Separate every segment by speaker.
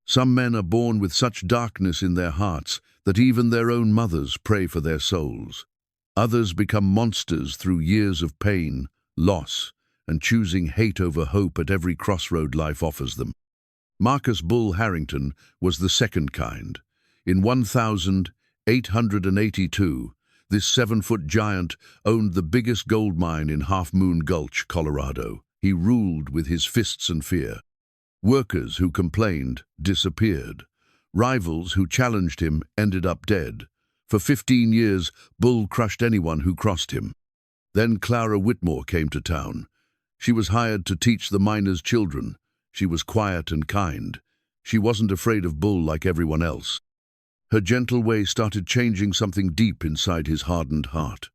Speaker 1: Some men are born with such darkness in their hearts that even their own mothers pray for their souls. Others become monsters through years of pain, loss, and choosing hate over hope at every crossroad life offers them. Marcus Bull Harrington was the second kind. In 1882, this 7-foot giant owned the biggest gold mine in Half-Moon Gulch, Colorado. He ruled with his fists and fear. Workers who complained disappeared. Rivals who challenged him ended up dead. For 15 years, Bull crushed anyone who crossed him. Then Clara Whitmore came to town. She was hired to teach the miners' children. She was quiet and kind. She wasn't afraid of Bull like everyone else. Her gentle way started changing something deep inside his hardened heart.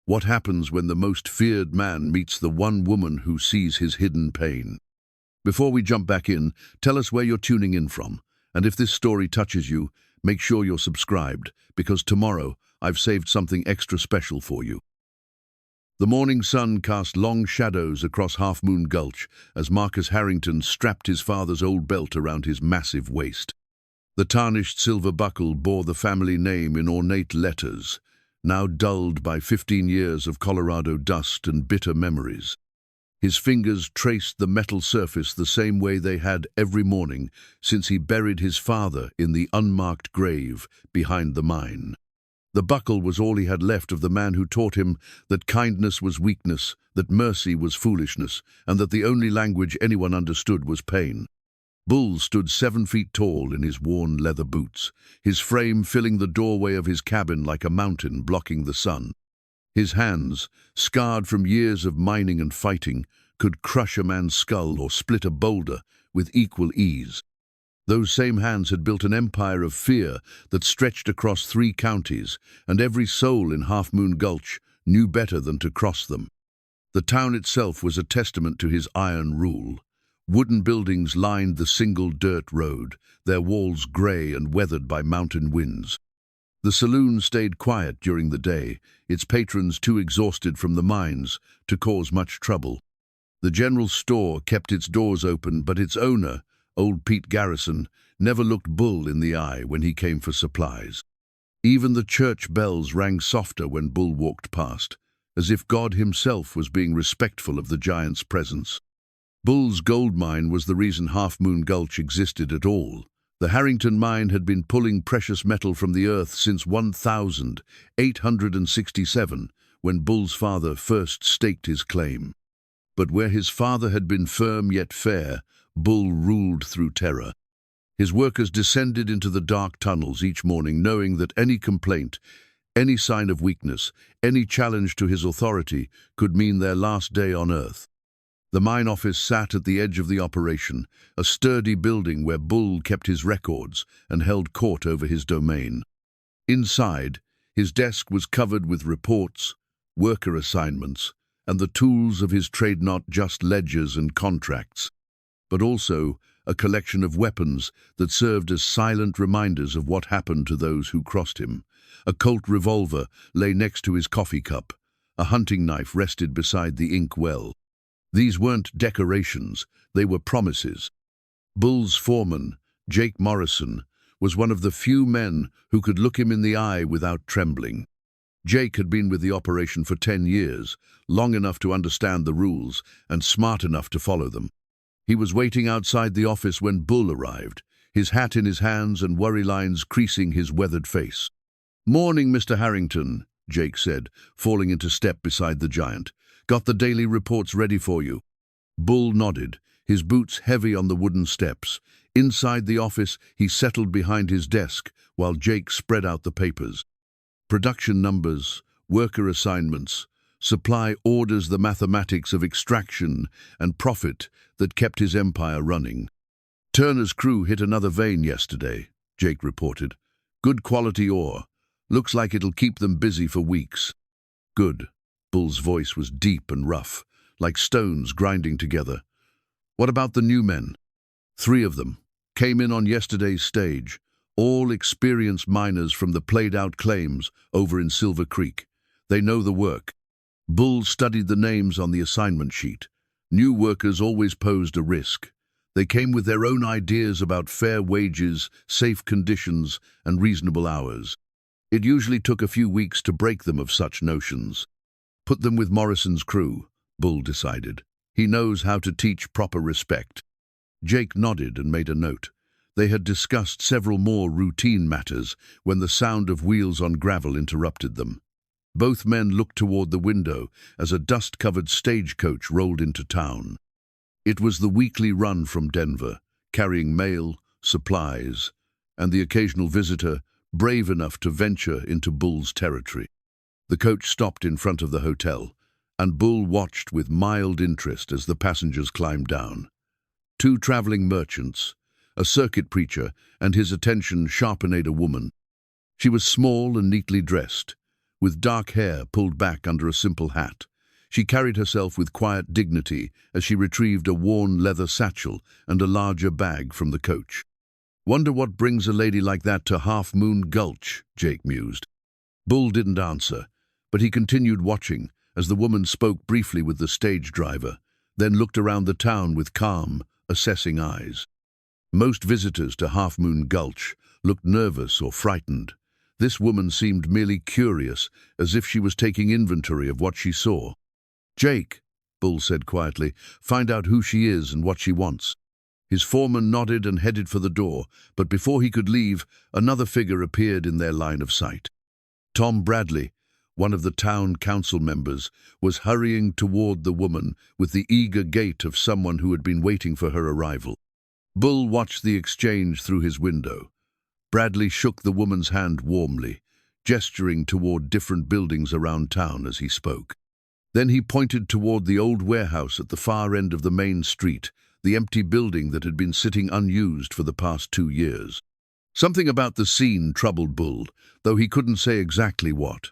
Speaker 1: What happens when the most feared man meets the one woman who sees his hidden pain? Before we jump back in, tell us where you're tuning in from. And if this story touches you, make sure you're subscribed, because tomorrow I've saved something extra special for you. The morning sun cast long shadows across Half-Moon Gulch as Marcus Harrington strapped his father's old belt around his massive waist. The tarnished silver buckle bore the family name in ornate letters, now dulled by 15 years of Colorado dust and bitter memories. His fingers traced the metal surface the same way they had every morning since he buried his father in the unmarked grave behind the mine. The buckle was all he had left of the man who taught him that kindness was weakness, that mercy was foolishness, and that the only language anyone understood was pain. Bull stood 7 feet tall in his worn leather boots, his frame filling the doorway of his cabin like a mountain blocking the sun. His hands, scarred from years of mining and fighting, could crush a man's skull or split a boulder with equal ease. Those same hands had built an empire of fear that stretched across 3 counties, and every soul in Half-Moon Gulch knew better than to cross them. The town itself was a testament to his iron rule. Wooden buildings lined the single dirt road, their walls gray and weathered by mountain winds. The saloon stayed quiet during the day, its patrons too exhausted from the mines to cause much trouble. The general store kept its doors open, but its owner, old Pete Garrison, never looked Bull in the eye when he came for supplies. Even the church bells rang softer when Bull walked past, as if God himself was being respectful of the giant's presence. Bull's gold mine was the reason Half-Moon Gulch existed at all. The Harrington mine had been pulling precious metal from the earth since 1867, when Bull's father first staked his claim. But where his father had been firm yet fair, Bull ruled through terror. His workers descended into the dark tunnels each morning, knowing that any complaint, any sign of weakness, any challenge to his authority could mean their last day on earth. The mine office sat at the edge of the operation, a sturdy building where Bull kept his records and held court over his domain. Inside, his desk was covered with reports, worker assignments, and the tools of his trade, not just ledgers and contracts, but also a collection of weapons that served as silent reminders of what happened to those who crossed him. A Colt revolver lay next to his coffee cup. A hunting knife rested beside the ink well. These weren't decorations, they were promises. Bull's foreman, Jake Morrison, was one of the few men who could look him in the eye without trembling. Jake had been with the operation for 10 years, long enough to understand the rules and smart enough to follow them. He was waiting outside the office when Bull arrived, his hat in his hands and worry lines creasing his weathered face. "Morning, Mr. Harrington," Jake said, falling into step beside the giant. "Got the daily reports ready for you." Bull nodded, his boots heavy on the wooden steps. Inside the office, he settled behind his desk while Jake spread out the papers. Production numbers, worker assignments, supply orders, the mathematics of extraction and profit that kept his empire running. "Turner's crew hit another vein yesterday," Jake reported. "Good quality ore. Looks like it'll keep them busy for weeks." "Good." Bull's voice was deep and rough, like stones grinding together. "What about the new men?" 3 of them came in on yesterday's stage, all experienced miners from the played-out claims over in Silver Creek. They know the work. Bull studied the names on the assignment sheet. New workers always posed a risk. They came with their own ideas about fair wages, safe conditions, and reasonable hours. It usually took a few weeks to break them of such notions. Put them with Morrison's crew, Bull decided. He knows how to teach proper respect. Jake nodded and made a note. They had discussed several more routine matters when the sound of wheels on gravel interrupted them. Both men looked toward the window as a dust-covered stagecoach rolled into town. It was the weekly run from Denver, carrying mail, supplies, and the occasional visitor brave enough to venture into Bull's territory. The coach stopped in front of the hotel, and Bull watched with mild interest as the passengers climbed down. Two traveling merchants, a circuit preacher, and his attention sharpened a woman. She was small and neatly dressed, with dark hair pulled back under a simple hat. She carried herself with quiet dignity as she retrieved a worn leather satchel and a larger bag from the coach. "Wonder what brings a lady like that to Half-Moon Gulch," Jake mused. Bull didn't answer, but he continued watching as the woman spoke briefly with the stage driver, then looked around the town with calm, assessing eyes. Most visitors to Half-Moon Gulch looked nervous or frightened. This woman seemed merely curious, as if she was taking inventory of what she saw. "Jake," Bull said quietly, "find out who she is and what she wants." His foreman nodded and headed for the door, but before he could leave, another figure appeared in their line of sight. Tom Bradley, one of the town council members, was hurrying toward the woman with the eager gait of someone who had been waiting for her arrival. Bull watched the exchange through his window. Bradley shook the woman's hand warmly, gesturing toward different buildings around town as he spoke. Then he pointed toward the old warehouse at the far end of the main street, the empty building that had been sitting unused for the past 2 years. Something about the scene troubled Bull, though he couldn't say exactly what.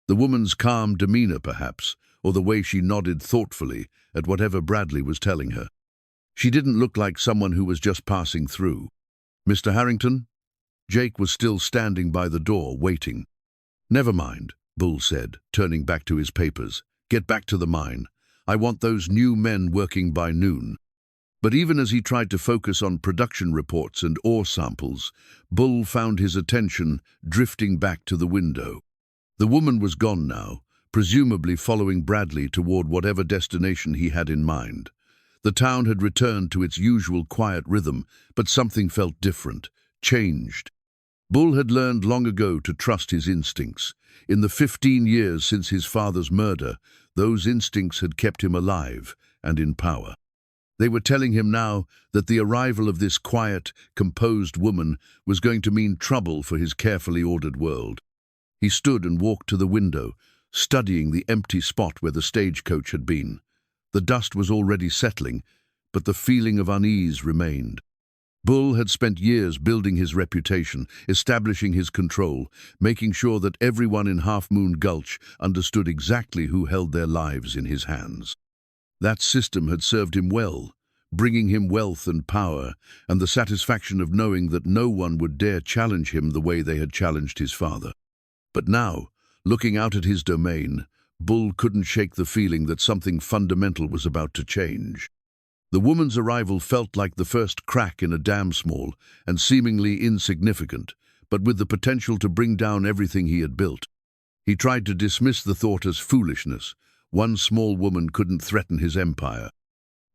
Speaker 1: The woman's calm demeanor, perhaps, or the way she nodded thoughtfully at whatever Bradley was telling her. She didn't look like someone who was just passing through. "Mr. Harrington?" Jake was still standing by the door, waiting. "Never mind," Bull said, turning back to his papers. "Get back to the mine. I want those new men working by noon." But even as he tried to focus on production reports and ore samples, Bull found his attention drifting back to the window. The woman was gone now, presumably following Bradley toward whatever destination he had in mind. The town had returned to its usual quiet rhythm, but something felt different, changed. Bull had learned long ago to trust his instincts. In the 15 years since his father's murder, those instincts had kept him alive and in power. They were telling him now that the arrival of this quiet, composed woman was going to mean trouble for his carefully ordered world. He stood and walked to the window, studying the empty spot where the stagecoach had been. The dust was already settling, but the feeling of unease remained. Bull had spent years building his reputation, establishing his control, making sure that everyone in Half-Moon Gulch understood exactly who held their lives in his hands. That system had served him well, bringing him wealth and power, and the satisfaction of knowing that no one would dare challenge him the way they had challenged his father. But now, looking out at his domain, Bull couldn't shake the feeling that something fundamental was about to change. The woman's arrival felt like the first crack in a dam, small and seemingly insignificant, but with the potential to bring down everything he had built. He tried to dismiss the thought as foolishness. One small woman couldn't threaten his empire.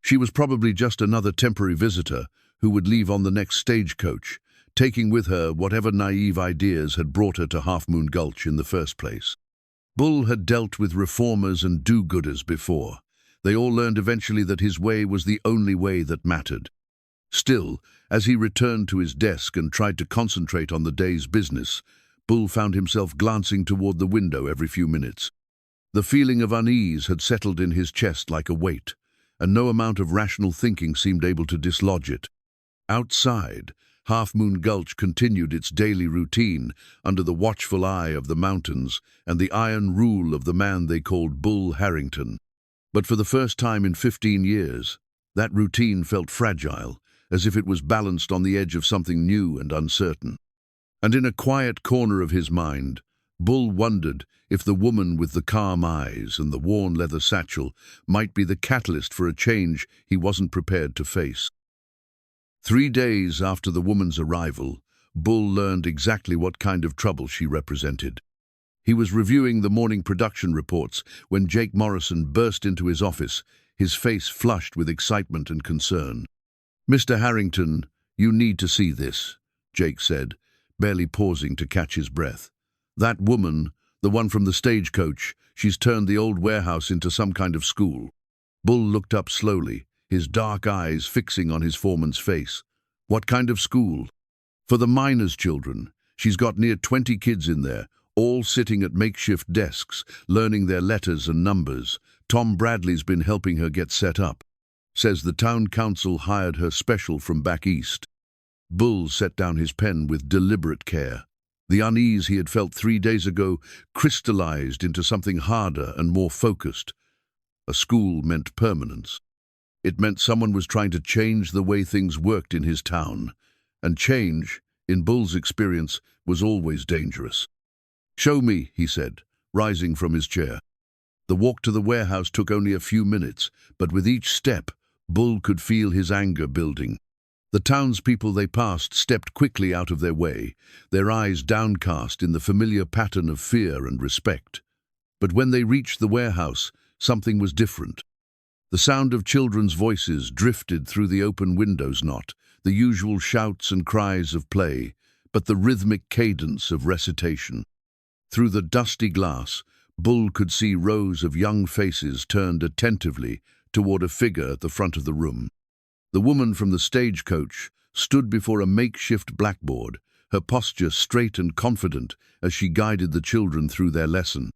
Speaker 1: She was probably just another temporary visitor who would leave on the next stagecoach, taking with her whatever naive ideas had brought her to Half-Moon Gulch in the first place. Bull had dealt with reformers and do-gooders before. They all learned eventually that his way was the only way that mattered. Still, as he returned to his desk and tried to concentrate on the day's business, Bull found himself glancing toward the window every few minutes. The feeling of unease had settled in his chest like a weight, and no amount of rational thinking seemed able to dislodge it. Outside, Half-Moon Gulch continued its daily routine under the watchful eye of the mountains and the iron rule of the man they called Bull Harrington. But for the first time in 15 years, that routine felt fragile, as if it was balanced on the edge of something new and uncertain. And in a quiet corner of his mind, Bull wondered if the woman with the calm eyes and the worn leather satchel might be the catalyst for a change he wasn't prepared to face. 3 days after the woman's arrival, Bull learned exactly what kind of trouble she represented. He was reviewing the morning production reports when Jake Morrison burst into his office, his face flushed with excitement and concern. "Mr. Harrington, you need to see this," Jake said, barely pausing to catch his breath. "That woman, the one from the stagecoach, she's turned the old warehouse into some kind of school." Bull looked up slowly, his dark eyes fixing on his foreman's face. "What kind of school?" "For the miners' children. She's got near 20 kids in there, all sitting at makeshift desks, learning their letters and numbers. Tom Bradley's been helping her get set up. Says the town council hired her special from back east." Bull set down his pen with deliberate care. The unease he had felt 3 days ago crystallized into something harder and more focused. A school meant permanence. It meant someone was trying to change the way things worked in his town. And change, in Bull's experience, was always dangerous. "Show me," he said, rising from his chair. The walk to the warehouse took only a few minutes, but with each step, Bull could feel his anger building. The townspeople they passed stepped quickly out of their way, their eyes downcast in the familiar pattern of fear and respect. But when they reached the warehouse, something was different. The sound of children's voices drifted through the open windows, not the usual shouts and cries of play, but the rhythmic cadence of recitation. Through the dusty glass, Bull could see rows of young faces turned attentively toward a figure at the front of the room. The woman from the stagecoach stood before a makeshift blackboard, her posture straight and confident as she guided the children through their lesson.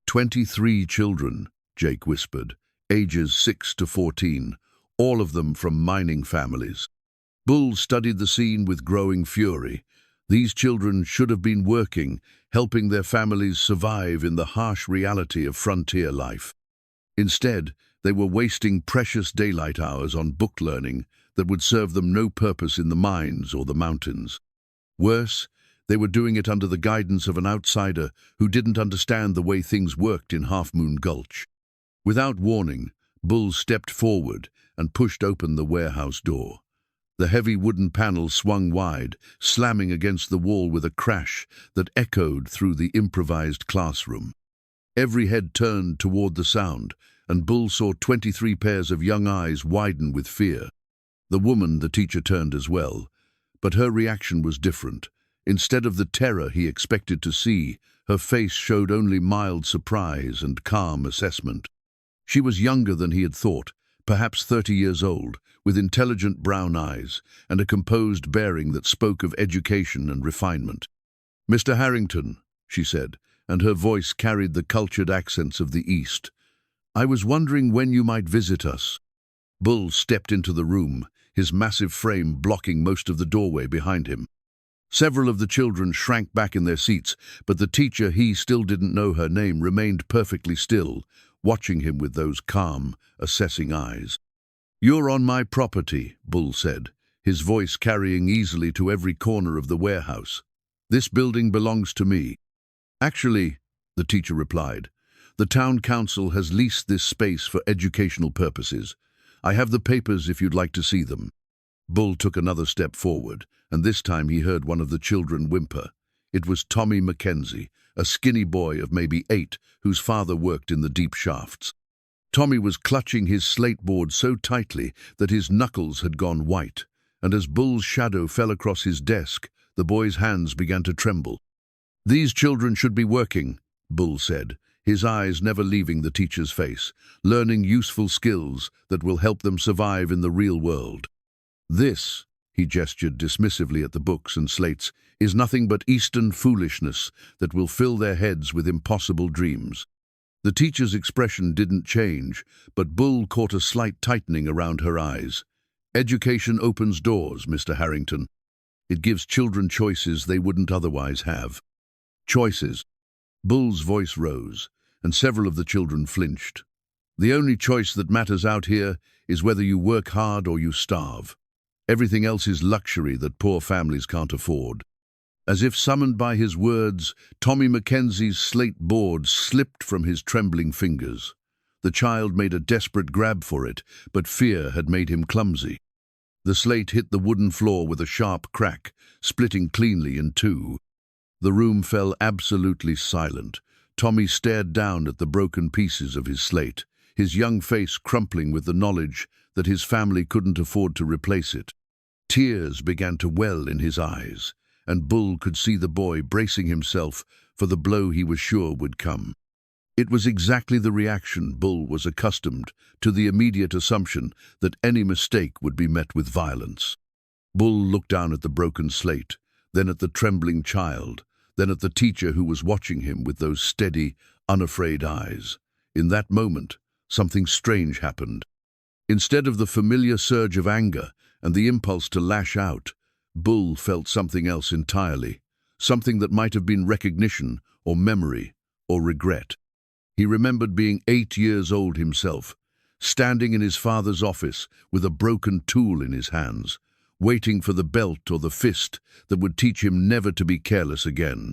Speaker 1: 23 children, Jake whispered, ages 6 to 14, all of them from mining families. Bull studied the scene with growing fury. These children should have been working, helping their families survive in the harsh reality of frontier life. Instead, they were wasting precious daylight hours on book learning that would serve them no purpose in the mines or the mountains. Worse, they were doing it under the guidance of an outsider who didn't understand the way things worked in Half-Moon Gulch. Without warning, Bull stepped forward and pushed open the warehouse door. The heavy wooden panel swung wide, slamming against the wall with a crash that echoed through the improvised classroom. Every head turned toward the sound, and Bull saw 23 pairs of young eyes widen with fear. The woman, the teacher, turned as well, but her reaction was different. Instead of the terror he expected to see, her face showed only mild surprise and calm assessment. She was younger than he had thought, perhaps 30 years old, with intelligent brown eyes and a composed bearing that spoke of education and refinement. "Mr. Harrington," she said, and her voice carried the cultured accents of the East, "I was wondering when you might visit us." Bull stepped into the room, his massive frame blocking most of the doorway behind him. Several of the children shrank back in their seats, but the teacher, he still didn't know her name, remained perfectly still, watching him with those calm, assessing eyes. "You're on my property," Bull said, his voice carrying easily to every corner of the warehouse. "This building belongs to me." "Actually," the teacher replied, "the town council has leased this space for educational purposes. I have the papers if you'd like to see them." Bull took another step forward, and this time he heard one of the children whimper. It was Tommy Mackenzie, a skinny boy of maybe 8, whose father worked in the deep shafts. Tommy was clutching his slateboard so tightly that his knuckles had gone white, and as Bull's shadow fell across his desk, the boy's hands began to tremble. "These children should be working," Bull said, his eyes never leaving the teacher's face, "learning useful skills that will help them survive in the real world. This," he gestured dismissively at the books and slates, "is nothing but Eastern foolishness that will fill their heads with impossible dreams." The teacher's expression didn't change, but Bull caught a slight tightening around her eyes. "Education opens doors, Mr. Harrington. It gives children choices they wouldn't otherwise have." "Choices." Bull's voice rose, and several of the children flinched. "The only choice that matters out here is whether you work hard or you starve. Everything else is luxury that poor families can't afford." As if summoned by his words, Tommy Mackenzie's slate board slipped from his trembling fingers. The child made a desperate grab for it, but fear had made him clumsy. The slate hit the wooden floor with a sharp crack, splitting cleanly in two. The room fell absolutely silent. Tommy stared down at the broken pieces of his slate, his young face crumpling with the knowledge that his family couldn't afford to replace it. Tears began to well in his eyes, and Bull could see the boy bracing himself for the blow he was sure would come. It was exactly the reaction Bull was accustomed to, the immediate assumption that any mistake would be met with violence. Bull looked down at the broken slate, then at the trembling child, then at the teacher who was watching him with those steady, unafraid eyes. In that moment, something strange happened. Instead of the familiar surge of anger and the impulse to lash out, Bull felt something else entirely, something that might have been recognition or memory or regret. He remembered being 8 years old himself, standing in his father's office with a broken tool in his hands, waiting for the belt or the fist that would teach him never to be careless again.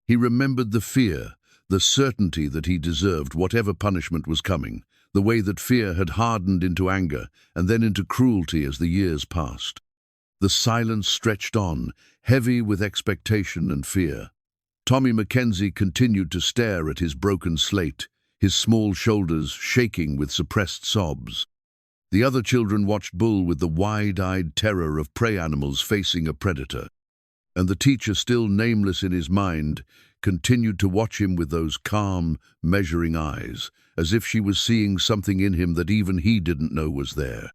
Speaker 1: He remembered the fear, the certainty that he deserved whatever punishment was coming, the way that fear had hardened into anger and then into cruelty as the years passed. The silence stretched on, heavy with expectation and fear. Tommy Mackenzie continued to stare at his broken slate, his small shoulders shaking with suppressed sobs. The other children watched Bull with the wide-eyed terror of prey animals facing a predator. And the teacher, still nameless in his mind, continued to watch him with those calm, measuring eyes, as if she was seeing something in him that even he didn't know was there.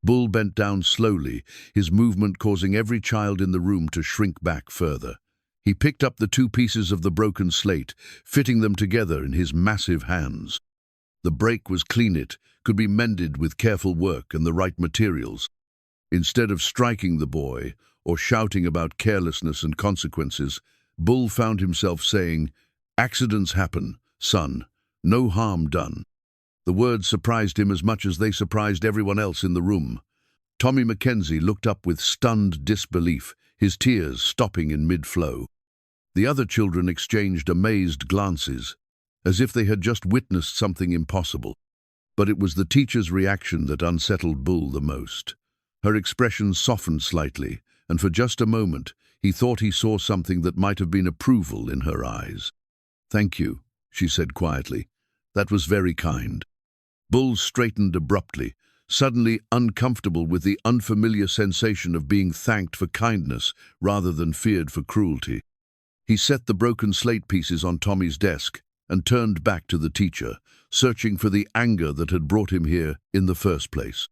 Speaker 1: Bull bent down slowly, his movement causing every child in the room to shrink back further. He picked up the 2 pieces of the broken slate, fitting them together in his massive hands. The break was clean, it could be mended with careful work and the right materials. Instead of striking the boy or shouting about carelessness and consequences, Bull found himself saying, "Accidents happen, son. No harm done." The words surprised him as much as they surprised everyone else in the room. Tommy Mackenzie looked up with stunned disbelief, his tears stopping in mid-flow. The other children exchanged amazed glances, as if they had just witnessed something impossible. But it was the teacher's reaction that unsettled Bull the most. Her expression softened slightly, and for just a moment he thought he saw something that might have been approval in her eyes. "Thank you," she said quietly. "That was very kind." Bull straightened abruptly, suddenly uncomfortable with the unfamiliar sensation of being thanked for kindness rather than feared for cruelty. He set the broken slate pieces on Tommy's desk and turned back to the teacher, searching for the anger that had brought him here in the first place.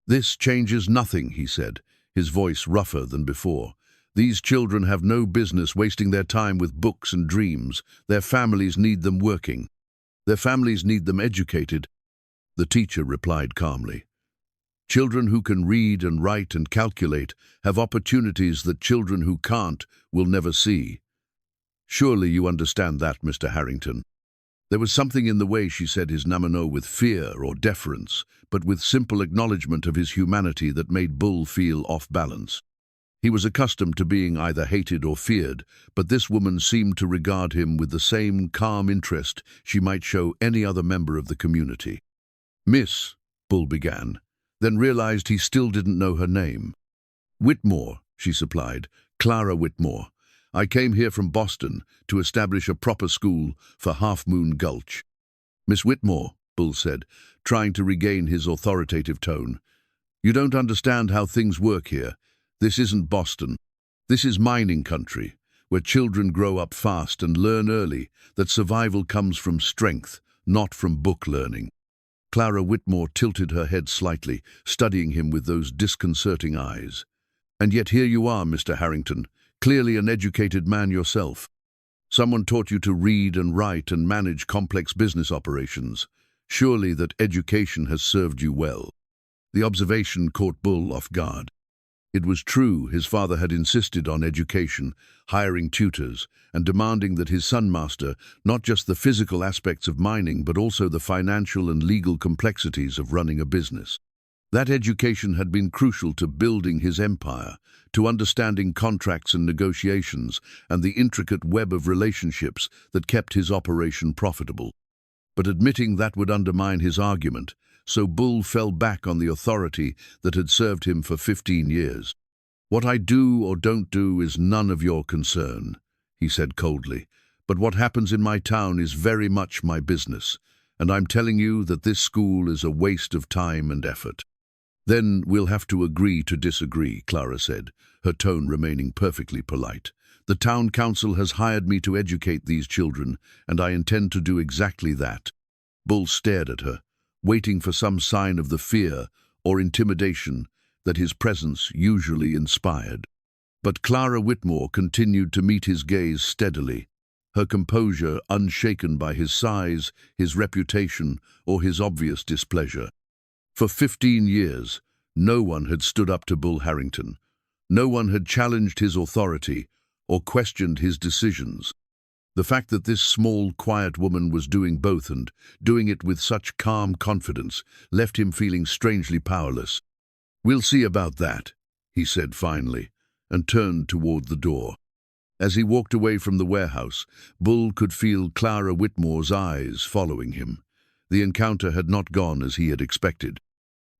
Speaker 1: "This changes nothing," he said, his voice rougher than before. "These children have no business wasting their time with books and dreams. Their families need them working. Their families need them educated." The teacher replied calmly, "Children who can read and write and calculate have opportunities that children who can't will never see. Surely you understand that, Mr. Harrington." There was something in the way she said his namano with fear or deference, but with simple acknowledgement of his humanity that made Bull feel off balance. He was accustomed to being either hated or feared, but this woman seemed to regard him with the same calm interest she might show any other member of the community. "Miss," Bull began, then realized he still didn't know her name. "Whitmore," she supplied, "Clara Whitmore. I came here from Boston to establish a proper school for Half-Moon Gulch." "Miss Whitmore," Bull said, trying to regain his authoritative tone, "you don't understand how things work here. This isn't Boston. This is mining country, where children grow up fast and learn early that survival comes from strength, not from book learning." Clara Whitmore tilted her head slightly, studying him with those disconcerting eyes. "And yet here you are, Mr. Harrington, clearly an educated man yourself. Someone taught you to read and write and manage complex business operations. Surely that education has served you well." The observation caught Bull off guard. It was true, his father had insisted on education, hiring tutors, and demanding that his son master not just the physical aspects of mining, but also the financial and legal complexities of running a business. That education had been crucial to building his empire, to understanding contracts and negotiations, and the intricate web of relationships that kept his operation profitable. But admitting that would undermine his argument, so Bull fell back on the authority that had served him for 15 years. "What I do or don't do is none of your concern," he said coldly. "But what happens in my town is very much my business, and I'm telling you that this school is a waste of time and effort." "Then we'll have to agree to disagree," Clara said, her tone remaining perfectly polite. "The town council has hired me to educate these children, and I intend to do exactly that." Bull stared at her, waiting for some sign of the fear or intimidation that his presence usually inspired. But Clara Whitmore continued to meet his gaze steadily, her composure unshaken by his size, his reputation, or his obvious displeasure. For 15 years, no one had stood up to Bull Harrington. No one had challenged his authority or questioned his decisions. The fact that this small, quiet woman was doing both and doing it with such calm confidence left him feeling strangely powerless. "We'll see about that," he said finally, and turned toward the door. As he walked away from the warehouse, Bull could feel Clara Whitmore's eyes following him. The encounter had not gone as he had expected.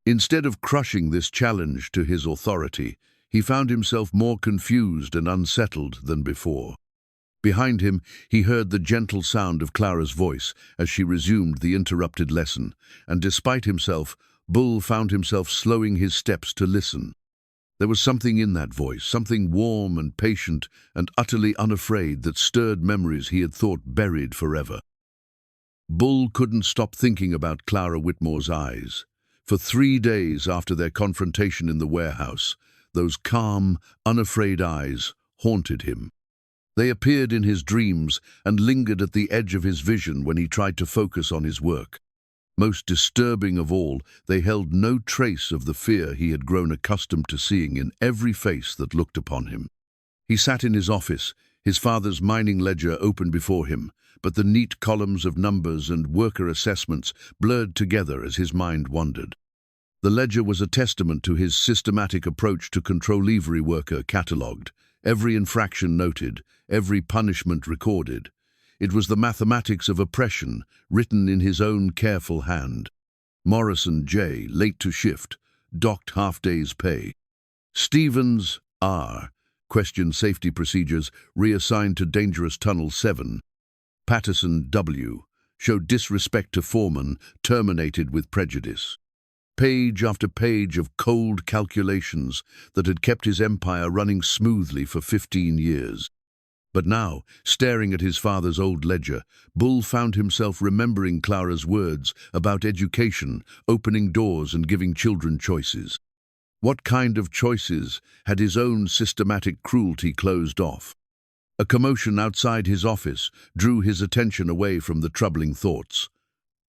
Speaker 1: Instead of crushing this challenge to his authority, he found himself more confused and unsettled than before. Behind him, he heard the gentle sound of Clara's voice as she resumed the interrupted lesson, and despite himself, Bull found himself slowing his steps to listen. There was something in that voice, something warm and patient and utterly unafraid that stirred memories he had thought buried forever. Bull couldn't stop thinking about Clara Whitmore's eyes. For 3 days after their confrontation in the warehouse, those calm, unafraid eyes haunted him. They appeared in his dreams and lingered at the edge of his vision when he tried to focus on his work. Most disturbing of all, they held no trace of the fear he had grown accustomed to seeing in every face that looked upon him. He sat in his office, his father's mining ledger open before him, but the neat columns of numbers and worker assessments blurred together as his mind wandered. The ledger was a testament to his systematic approach to control every worker catalogued, every infraction noted, every punishment recorded. It was the mathematics of oppression, written in his own careful hand. Morrison J., late to shift, docked half-day's pay. Stevens R., questioned safety procedures, reassigned to dangerous tunnel 7. Patterson W., showed disrespect to foreman, terminated with prejudice. Page after page of cold calculations that had kept his empire running smoothly for 15 years. But now, staring at his father's old ledger, Bull found himself remembering Clara's words about education, opening doors and giving children choices. What kind of choices had his own systematic cruelty closed off? A commotion outside his office drew his attention away from the troubling thoughts.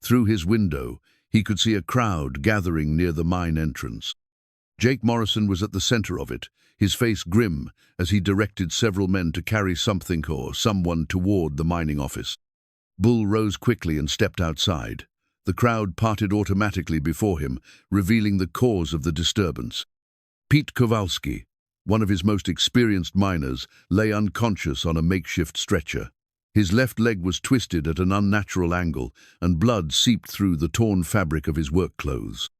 Speaker 1: Through his window, he could see a crowd gathering near the mine entrance. Jake Morrison was at the center of it, his face grim as he directed several men to carry something or someone toward the mining office. Bull rose quickly and stepped outside. The crowd parted automatically before him, revealing the cause of the disturbance. Pete Kowalski, one of his most experienced miners, lay unconscious on a makeshift stretcher. His left leg was twisted at an unnatural angle, and blood seeped through the torn fabric of his work clothes.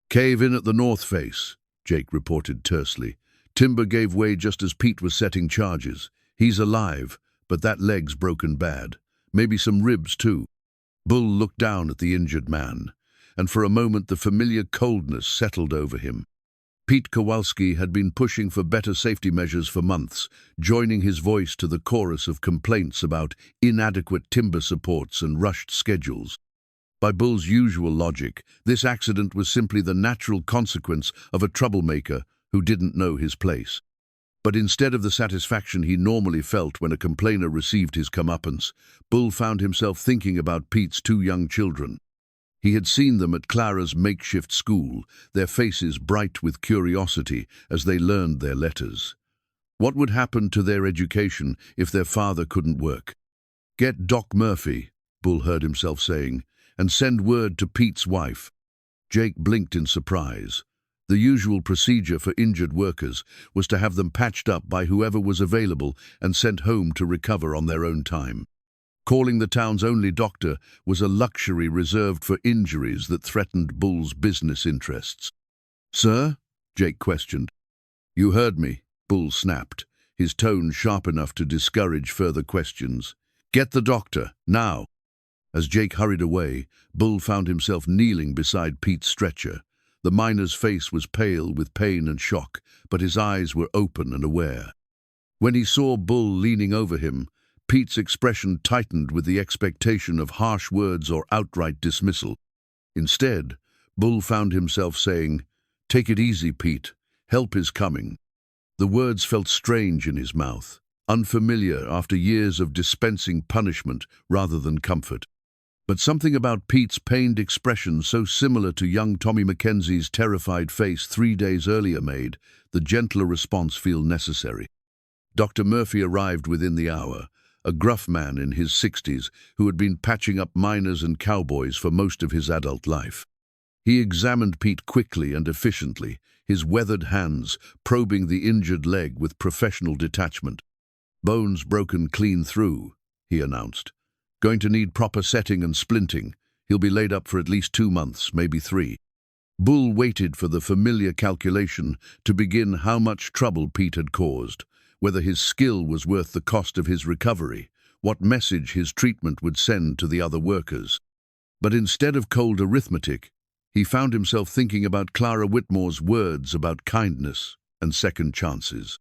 Speaker 1: "Cave in at the north face," Jake reported tersely. "Timber gave way just as Pete was setting charges. He's alive, but that leg's broken bad. Maybe some ribs, too." Bull looked down at the injured man, and for a moment the familiar coldness settled over him. Pete Kowalski had been pushing for better safety measures for months, joining his voice to the chorus of complaints about inadequate timber supports and rushed schedules. By Bull's usual logic, this accident was simply the natural consequence of a troublemaker who didn't know his place. But instead of the satisfaction he normally felt when a complainer received his comeuppance, Bull found himself thinking about Pete's 2 young children. He had seen them at Clara's makeshift school, their faces bright with curiosity as they learned their letters. What would happen to their education if their father couldn't work? "Get Doc Murphy," Bull heard himself saying, "and send word to Pete's wife." Jake blinked in surprise. The usual procedure for injured workers was to have them patched up by whoever was available and sent home to recover on their own time. Calling the town's only doctor was a luxury reserved for injuries that threatened Bull's business interests. "Sir?" Jake questioned. "You heard me," Bull snapped, his tone sharp enough to discourage further questions. "Get the doctor, now." As Jake hurried away, Bull found himself kneeling beside Pete's stretcher. The miner's face was pale with pain and shock, but his eyes were open and aware. When he saw Bull leaning over him, Pete's expression tightened with the expectation of harsh words or outright dismissal. Instead, Bull found himself saying, "Take it easy, Pete. Help is coming." The words felt strange in his mouth, unfamiliar after years of dispensing punishment rather than comfort. But something about Pete's pained expression, so similar to young Tommy Mackenzie's terrified face 3 days earlier, made the gentler response feel necessary. Dr. Murphy arrived within the hour, a gruff man in his 60s who had been patching up miners and cowboys for most of his adult life. He examined Pete quickly and efficiently, his weathered hands probing the injured leg with professional detachment. "Bones broken clean through," he announced. "Going to need proper setting and splinting. He'll be laid up for at least 2 months, maybe 3. Bull waited for the familiar calculation to begin how much trouble Pete had caused, whether his skill was worth the cost of his recovery, what message his treatment would send to the other workers. But instead of cold arithmetic, he found himself thinking about Clara Whitmore's words about kindness and second chances.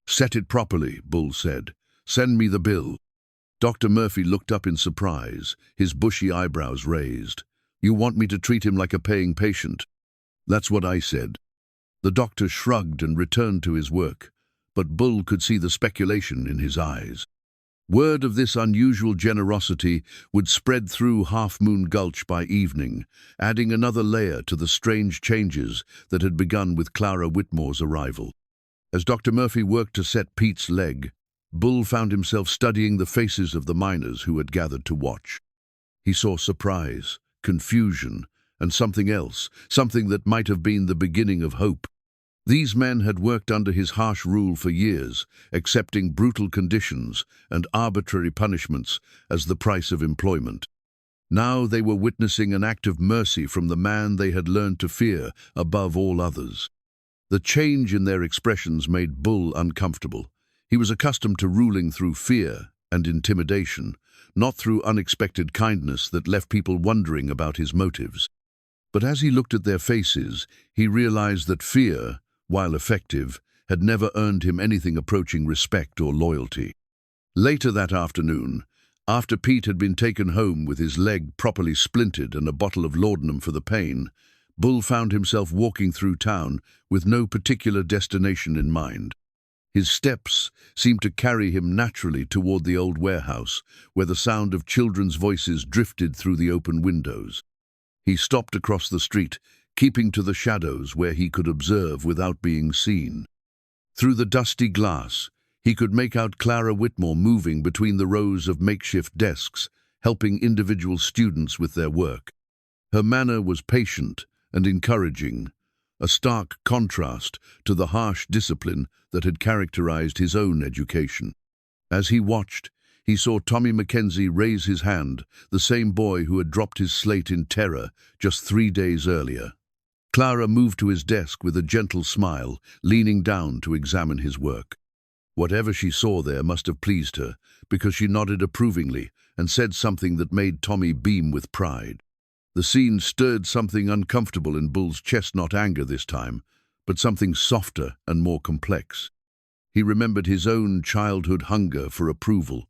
Speaker 1: "Set it properly," Bull said. "Send me the bill." Dr. Murphy looked up in surprise, his bushy eyebrows raised. "You want me to treat him like a paying patient?" "That's what I said." The doctor shrugged and returned to his work, but Bull could see the speculation in his eyes. Word of this unusual generosity would spread through Half-Moon Gulch by evening, adding another layer to the strange changes that had begun with Clara Whitmore's arrival. As Dr. Murphy worked to set Pete's leg, Bull found himself studying the faces of the miners who had gathered to watch. He saw surprise, confusion, and something else, something that might have been the beginning of hope. These men had worked under his harsh rule for years, accepting brutal conditions and arbitrary punishments as the price of employment. Now they were witnessing an act of mercy from the man they had learned to fear above all others. The change in their expressions made Bull uncomfortable. He was accustomed to ruling through fear and intimidation, not through unexpected kindness that left people wondering about his motives. But as he looked at their faces, he realized that fear, while effective, had never earned him anything approaching respect or loyalty. Later that afternoon, after Pete had been taken home with his leg properly splintered and a bottle of laudanum for the pain, Bull found himself walking through town with no particular destination in mind. His steps seemed to carry him naturally toward the old warehouse, where the sound of children's voices drifted through the open windows. He stopped across the street, keeping to the shadows where he could observe without being seen. Through the dusty glass, he could make out Clara Whitmore moving between the rows of makeshift desks, helping individual students with their work. Her manner was patient and encouraging, a stark contrast to the harsh discipline that had characterized his own education. As he watched, he saw Tommy Mackenzie raise his hand, the same boy who had dropped his slate in terror just 3 days earlier. Clara moved to his desk with a gentle smile, leaning down to examine his work. Whatever she saw there must have pleased her, because she nodded approvingly and said something that made Tommy beam with pride. The scene stirred something uncomfortable in Bull's chest, not anger this time, but something softer and more complex. He remembered his own childhood hunger for approval,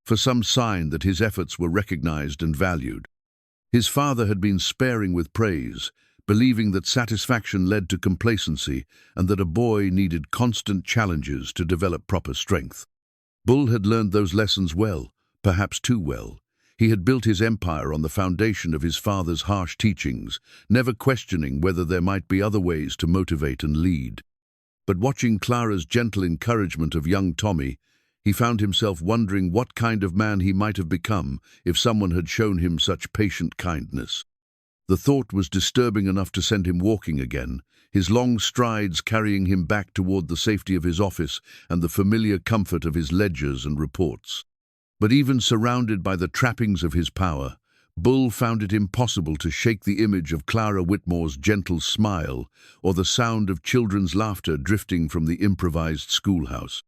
Speaker 1: for some sign that his efforts were recognized and valued. His father had been sparing with praise, believing that satisfaction led to complacency and that a boy needed constant challenges to develop proper strength. Bull had learned those lessons well, perhaps too well. He had built his empire on the foundation of his father's harsh teachings, never questioning whether there might be other ways to motivate and lead. But watching Clara's gentle encouragement of young Tommy, he found himself wondering what kind of man he might have become if someone had shown him such patient kindness. The thought was disturbing enough to send him walking again, his long strides carrying him back toward the safety of his office and the familiar comfort of his ledgers and reports. But even surrounded by the trappings of his power, Bull found it impossible to shake the image of Clara Whitmore's gentle smile or the sound of children's laughter drifting from the improvised schoolhouse.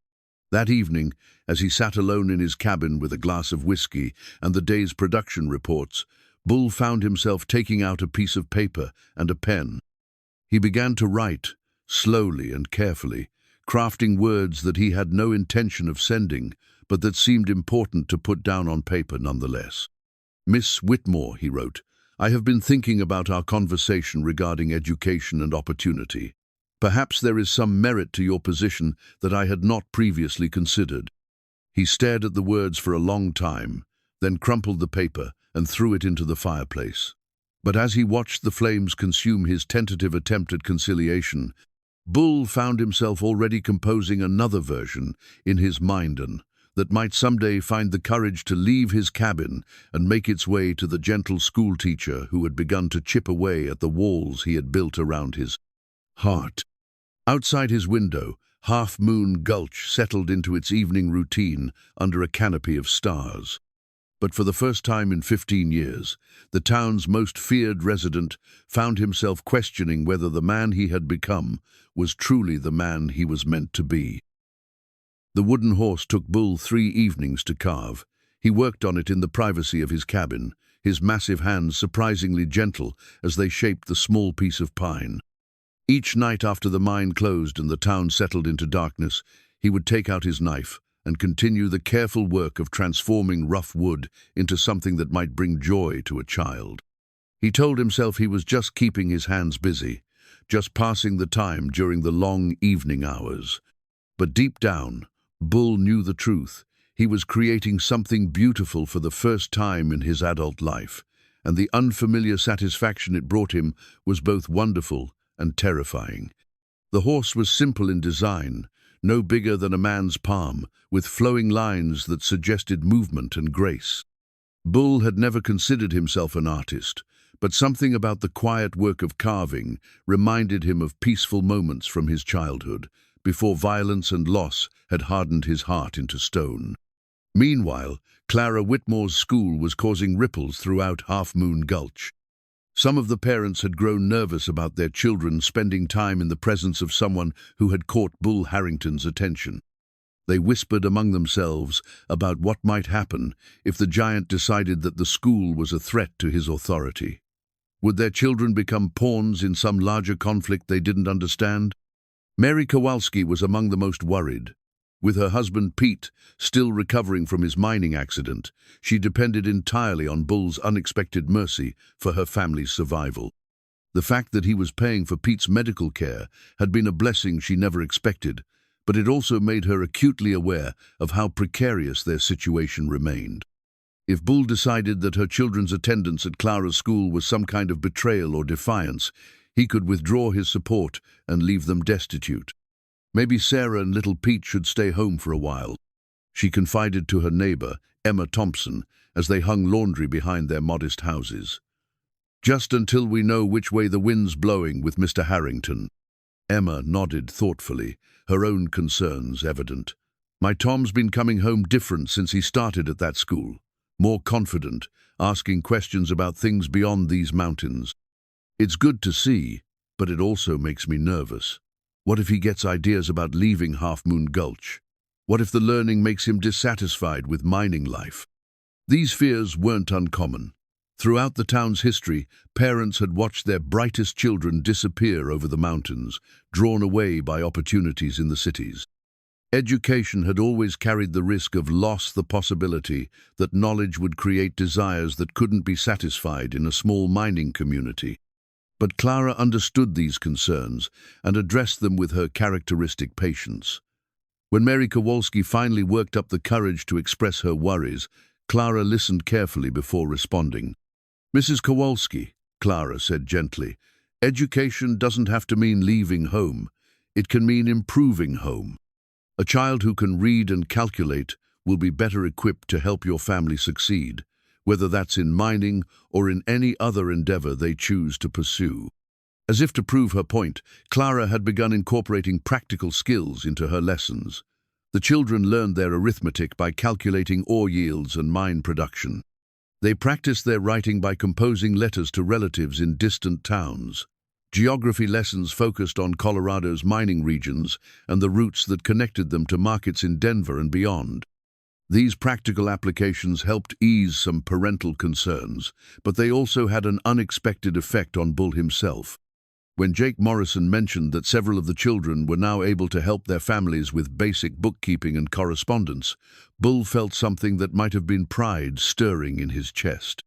Speaker 1: That evening, as he sat alone in his cabin with a glass of whiskey and the day's production reports, Bull found himself taking out a piece of paper and a pen. He began to write, slowly and carefully, crafting words that he had no intention of sending, but that seemed important to put down on paper nonetheless. "Miss Whitmore," he wrote, "I have been thinking about our conversation regarding education and opportunity. Perhaps there is some merit to your position that I had not previously considered." He stared at the words for a long time, then crumpled the paper and threw it into the fireplace. But as he watched the flames consume his tentative attempt at conciliation, Bull found himself already composing another version in his mind that might someday find the courage to leave his cabin and make its way to the gentle schoolteacher who had begun to chip away at the walls he had built around his heart. Outside his window, Half-Moon Gulch settled into its evening routine under a canopy of stars. But for the first time in 15 years, the town's most feared resident found himself questioning whether the man he had become was truly the man he was meant to be. The wooden horse took Bull 3 evenings to carve. He worked on it in the privacy of his cabin, his massive hands surprisingly gentle as they shaped the small piece of pine. Each night after the mine closed and the town settled into darkness, he would take out his knife and continue the careful work of transforming rough wood into something that might bring joy to a child. He told himself he was just keeping his hands busy, just passing the time during the long evening hours. But deep down, Bull knew the truth. He was creating something beautiful for the first time in his adult life, and the unfamiliar satisfaction it brought him was both wonderful and terrifying. The horse was simple in design, no bigger than a man's palm, with flowing lines that suggested movement and grace. Bull had never considered himself an artist, but something about the quiet work of carving reminded him of peaceful moments from his childhood, before violence and loss had hardened his heart into stone. Meanwhile, Clara Whitmore's school was causing ripples throughout Half-Moon Gulch. Some of the parents had grown nervous about their children spending time in the presence of someone who had caught Bull Harrington's attention. They whispered among themselves about what might happen if the giant decided that the school was a threat to his authority. Would their children become pawns in some larger conflict they didn't understand? Mary Kowalski was among the most worried. With her husband Pete still recovering from his mining accident, she depended entirely on Bull's unexpected mercy for her family's survival. The fact that he was paying for Pete's medical care had been a blessing she never expected, but it also made her acutely aware of how precarious their situation remained. If Bull decided that her children's attendance at Clara's school was some kind of betrayal or defiance, he could withdraw his support and leave them destitute. Maybe Sarah and little Pete should stay home for a while, she confided to her neighbor, Emma Thompson, as they hung laundry behind their modest houses. "Just until we know which way the wind's blowing with Mr. Harrington." Emma nodded thoughtfully, her own concerns evident. "My Tom's been coming home different since he started at that school. More confident, asking questions about things beyond these mountains. It's good to see, but it also makes me nervous. What if he gets ideas about leaving Half-Moon Gulch? What if the learning makes him dissatisfied with mining life?" These fears weren't uncommon. Throughout the town's history, parents had watched their brightest children disappear over the mountains, drawn away by opportunities in the cities. Education had always carried the risk of loss, the possibility that knowledge would create desires that couldn't be satisfied in a small mining community. But Clara understood these concerns and addressed them with her characteristic patience. When Mary Kowalski finally worked up the courage to express her worries, Clara listened carefully before responding. "Mrs. Kowalski," Clara said gently, "education doesn't have to mean leaving home. It can mean improving home. A child who can read and calculate will be better equipped to help your family succeed, whether that's in mining or in any other endeavor they choose to pursue." As if to prove her point, Clara had begun incorporating practical skills into her lessons. The children learned their arithmetic by calculating ore yields and mine production. They practiced their writing by composing letters to relatives in distant towns. Geography lessons focused on Colorado's mining regions and the routes that connected them to markets in Denver and beyond. These practical applications helped ease some parental concerns, but they also had an unexpected effect on Bull himself. When Jake Morrison mentioned that several of the children were now able to help their families with basic bookkeeping and correspondence, Bull felt something that might have been pride stirring in his chest.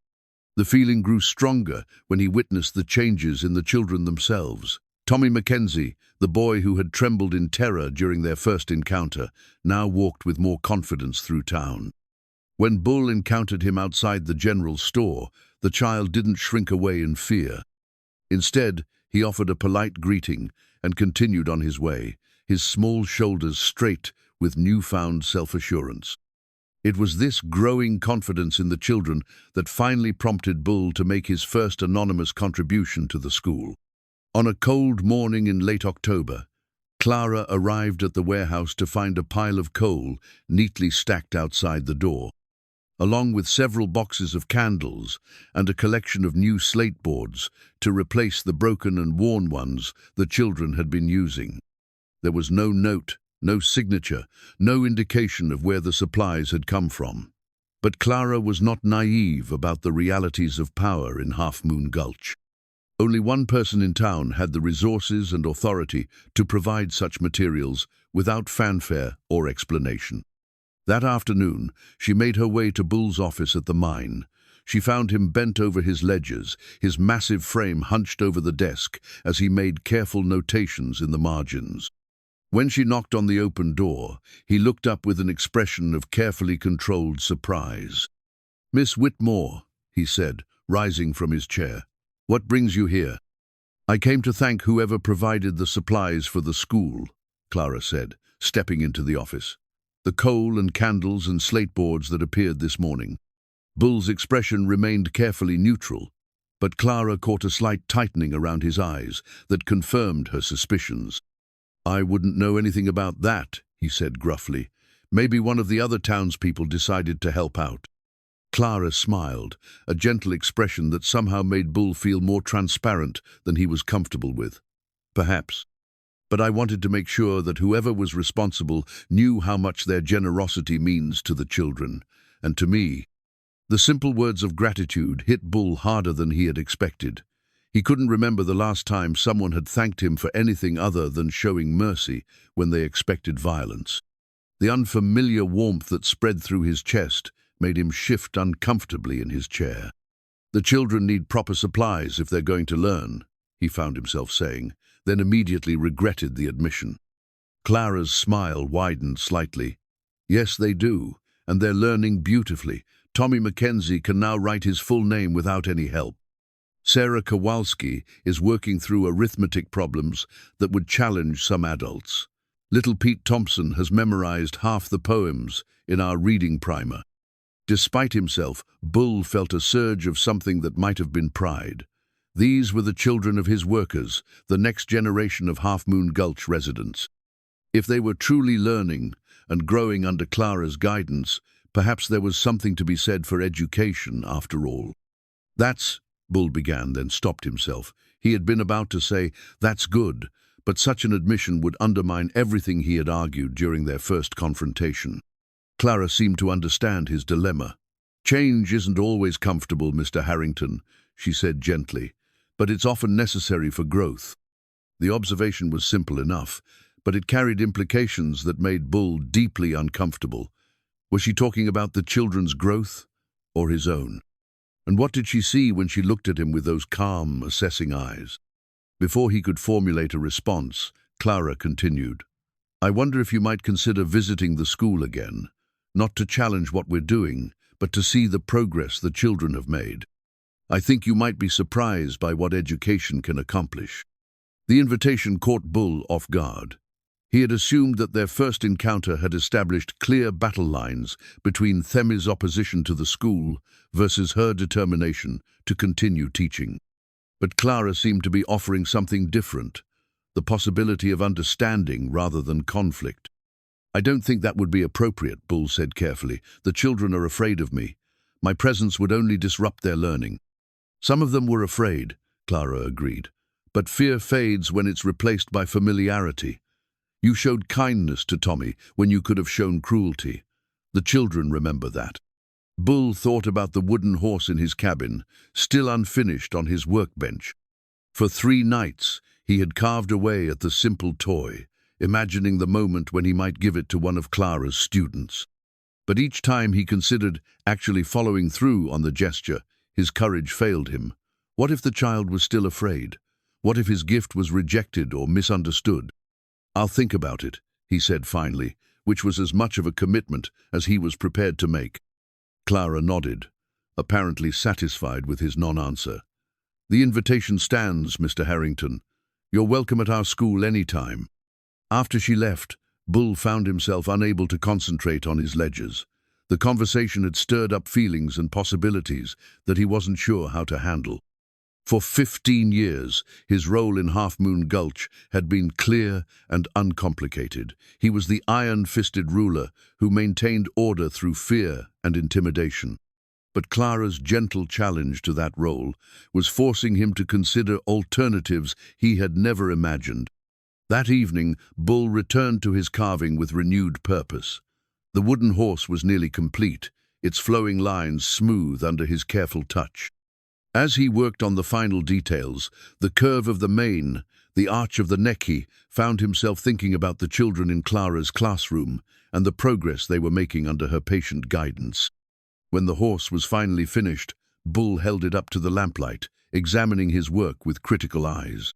Speaker 1: The feeling grew stronger when he witnessed the changes in the children themselves. Tommy Mackenzie, the boy who had trembled in terror during their first encounter, now walked with more confidence through town. When Bull encountered him outside the general store, the child didn't shrink away in fear. Instead, he offered a polite greeting and continued on his way, his small shoulders straight with newfound self-assurance. It was this growing confidence in the children that finally prompted Bull to make his first anonymous contribution to the school. On a cold morning in late October, Clara arrived at the warehouse to find a pile of coal neatly stacked outside the door, along with several boxes of candles and a collection of new slate boards to replace the broken and worn ones the children had been using. There was no note, no signature, no indication of where the supplies had come from. But Clara was not naive about the realities of power in Half-Moon Gulch. Only one person in town had the resources and authority to provide such materials without fanfare or explanation. That afternoon, she made her way to Bull's office at the mine. She found him bent over his ledgers, his massive frame hunched over the desk as he made careful notations in the margins. When she knocked on the open door, he looked up with an expression of carefully controlled surprise. "Miss Whitmore," he said, rising from his chair. "What brings you here?" "I came to thank whoever provided the supplies for the school," Clara said, stepping into the office. "The coal and candles and slate boards that appeared this morning." Bull's expression remained carefully neutral, but Clara caught a slight tightening around his eyes that confirmed her suspicions. "I wouldn't know anything about that," he said gruffly. "Maybe one of the other townspeople decided to help out." Clara smiled, a gentle expression that somehow made Bull feel more transparent than he was comfortable with. "Perhaps. But I wanted to make sure that whoever was responsible knew how much their generosity means to the children, and to me." The simple words of gratitude hit Bull harder than he had expected. He couldn't remember the last time someone had thanked him for anything other than showing mercy when they expected violence. The unfamiliar warmth that spread through his chest made him shift uncomfortably in his chair. "The children need proper supplies if they're going to learn," he found himself saying, then immediately regretted the admission. Clara's smile widened slightly. "Yes, they do, and they're learning beautifully. Tommy Mackenzie can now write his full name without any help. Sarah Kowalski is working through arithmetic problems that would challenge some adults. Little Pete Thompson has memorized half the poems in our reading primer." Despite himself, Bull felt a surge of something that might have been pride. These were the children of his workers, the next generation of Half-Moon Gulch residents. If they were truly learning and growing under Clara's guidance, perhaps there was something to be said for education after all. "That's," Bull began, then stopped himself. He had been about to say, "That's good," but such an admission would undermine everything he had argued during their first confrontation. Clara seemed to understand his dilemma. "Change isn't always comfortable, Mr. Harrington," she said gently, "but it's often necessary for growth." The observation was simple enough, but it carried implications that made Bull deeply uncomfortable. Was she talking about the children's growth or his own? And what did she see when she looked at him with those calm, assessing eyes? Before he could formulate a response, Clara continued, "I wonder if you might consider visiting the school again, not to challenge what we're doing, but to see the progress the children have made. I think you might be surprised by what education can accomplish." The invitation caught Bull off guard. He had assumed that their first encounter had established clear battle lines between Themi's opposition to the school versus her determination to continue teaching. But Clara seemed to be offering something different, the possibility of understanding rather than conflict. "I don't think that would be appropriate," Bull said carefully. "The children are afraid of me. My presence would only disrupt their learning." "Some of them were afraid," Clara agreed. "But fear fades when it's replaced by familiarity. You showed kindness to Tommy when you could have shown cruelty. The children remember that." Bull thought about the wooden horse in his cabin, still unfinished on his workbench. For 3 nights, he had carved away at the simple toy, imagining the moment when he might give it to one of Clara's students. But each time he considered actually following through on the gesture, his courage failed him. What if the child was still afraid? What if his gift was rejected or misunderstood? "I'll think about it," he said finally, which was as much of a commitment as he was prepared to make. Clara nodded, apparently satisfied with his non-answer. "The invitation stands, Mr. Harrington. You're welcome at our school any time." After she left, Bull found himself unable to concentrate on his ledgers. The conversation had stirred up feelings and possibilities that he wasn't sure how to handle. For 15 years, his role in Half-Moon Gulch had been clear and uncomplicated. He was the iron-fisted ruler who maintained order through fear and intimidation. But Clara's gentle challenge to that role was forcing him to consider alternatives he had never imagined. That evening, Bull returned to his carving with renewed purpose. The wooden horse was nearly complete, its flowing lines smooth under his careful touch. As he worked on the final details, the curve of the mane, the arch of the neck, he found himself thinking about the children in Clara's classroom and the progress they were making under her patient guidance. When the horse was finally finished, Bull held it up to the lamplight, examining his work with critical eyes.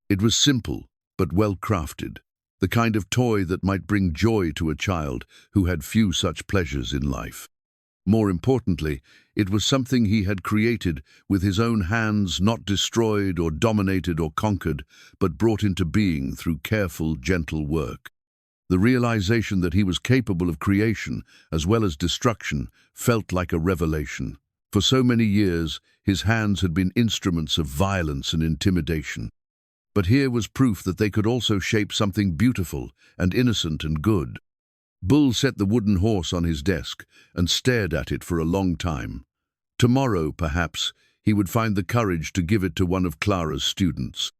Speaker 1: It was simple, but well-crafted, the kind of toy that might bring joy to a child who had few such pleasures in life. More importantly, it was something he had created with his own hands, not destroyed or dominated or conquered, but brought into being through careful, gentle work. The realization that he was capable of creation as well as destruction felt like a revelation. For so many years, his hands had been instruments of violence and intimidation. But here was proof that they could also shape something beautiful and innocent and good. Bull set the wooden horse on his desk and stared at it for a long time. Tomorrow, perhaps, he would find the courage to give it to one of Clara's students.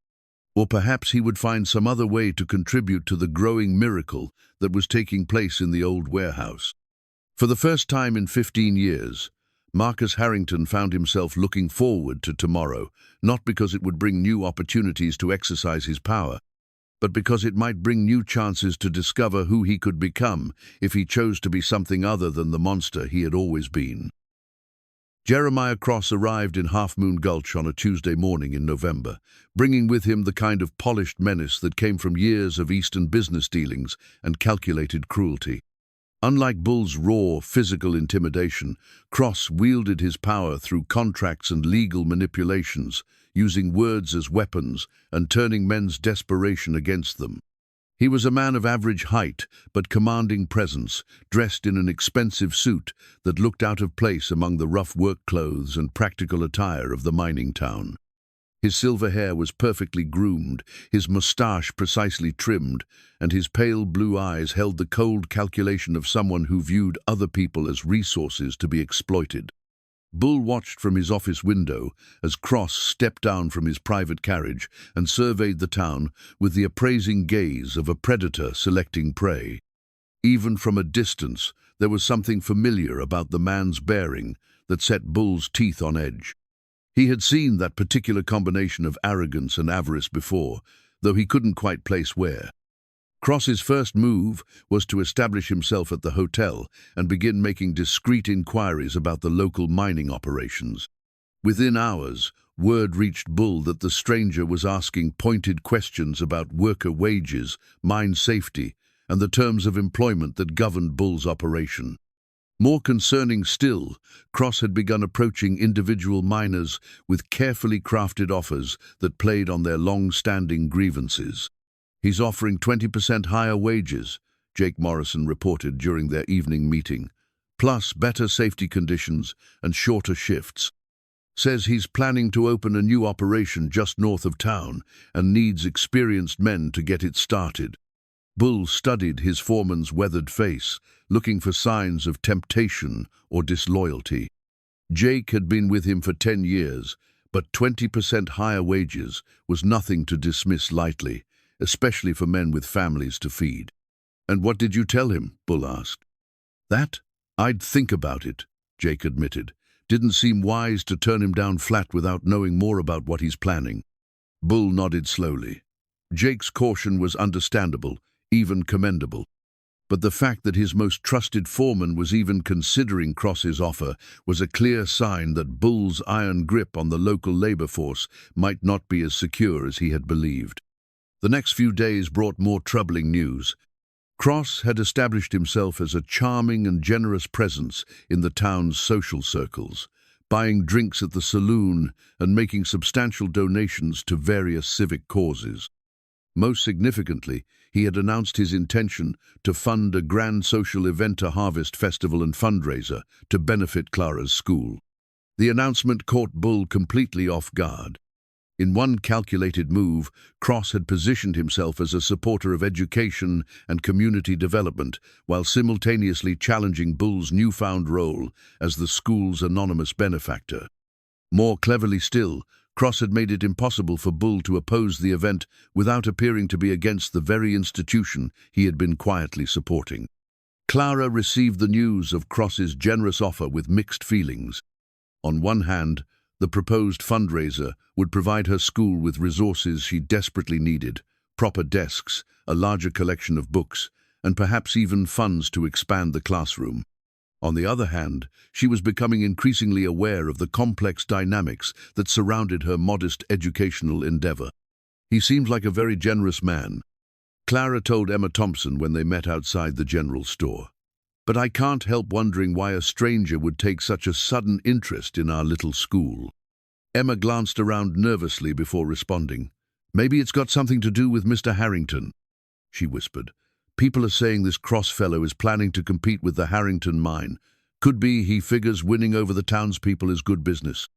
Speaker 1: Or perhaps he would find some other way to contribute to the growing miracle that was taking place in the old warehouse. For the first time in 15 years, Marcus Harrington found himself looking forward to tomorrow, not because it would bring new opportunities to exercise his power, but because it might bring new chances to discover who he could become if he chose to be something other than the monster he had always been. Jeremiah Cross arrived in Half-Moon Gulch on a Tuesday morning in November, bringing with him the kind of polished menace that came from years of Eastern business dealings and calculated cruelty. Unlike Bull's raw, physical intimidation, Cross wielded his power through contracts and legal manipulations, using words as weapons and turning men's desperation against them. He was a man of average height but commanding presence, dressed in an expensive suit that looked out of place among the rough work clothes and practical attire of the mining town. His silver hair was perfectly groomed, his moustache precisely trimmed, and his pale blue eyes held the cold calculation of someone who viewed other people as resources to be exploited. Bull watched from his office window as Cross stepped down from his private carriage and surveyed the town with the appraising gaze of a predator selecting prey. Even from a distance, there was something familiar about the man's bearing that set Bull's teeth on edge. He had seen that particular combination of arrogance and avarice before, though he couldn't quite place where. Cross's first move was to establish himself at the hotel and begin making discreet inquiries about the local mining operations. Within hours, word reached Bull that the stranger was asking pointed questions about worker wages, mine safety, and the terms of employment that governed Bull's operation. More concerning still, Cross had begun approaching individual miners with carefully crafted offers that played on their long-standing grievances. "He's offering 20% higher wages," Jake Morrison reported during their evening meeting, "plus better safety conditions and shorter shifts. Says he's planning to open a new operation just north of town and needs experienced men to get it started." Bull studied his foreman's weathered face, looking for signs of temptation or disloyalty. Jake had been with him for 10 years, but 20% higher wages was nothing to dismiss lightly, especially for men with families to feed. "And what did you tell him?" Bull asked. "That? I'd think about it," Jake admitted. "Didn't seem wise to turn him down flat without knowing more about what he's planning." Bull nodded slowly. Jake's caution was understandable, even commendable. But the fact that his most trusted foreman was even considering Cross's offer was a clear sign that Bull's iron grip on the local labor force might not be as secure as he had believed. The next few days brought more troubling news. Cross had established himself as a charming and generous presence in the town's social circles, buying drinks at the saloon and making substantial donations to various civic causes. Most significantly, he had announced his intention to fund a grand social event, a harvest festival and fundraiser, to benefit Clara's school. The announcement caught Bull completely off guard. In one calculated move, Cross had positioned himself as a supporter of education and community development, while simultaneously challenging Bull's newfound role as the school's anonymous benefactor. More cleverly still, Cross had made it impossible for Bull to oppose the event without appearing to be against the very institution he had been quietly supporting. Clara received the news of Cross's generous offer with mixed feelings. On one hand, the proposed fundraiser would provide her school with resources she desperately needed: proper desks, a larger collection of books, and perhaps even funds to expand the classroom. On the other hand, she was becoming increasingly aware of the complex dynamics that surrounded her modest educational endeavor. "He seems like a very generous man," Clara told Emma Thompson when they met outside the general store. "But I can't help wondering why a stranger would take such a sudden interest in our little school." Emma glanced around nervously before responding. "Maybe it's got something to do with Mr. Harrington," she whispered. "People are saying this Cross fellow is planning to compete with the Harrington mine. Could be he figures winning over the townspeople is good business."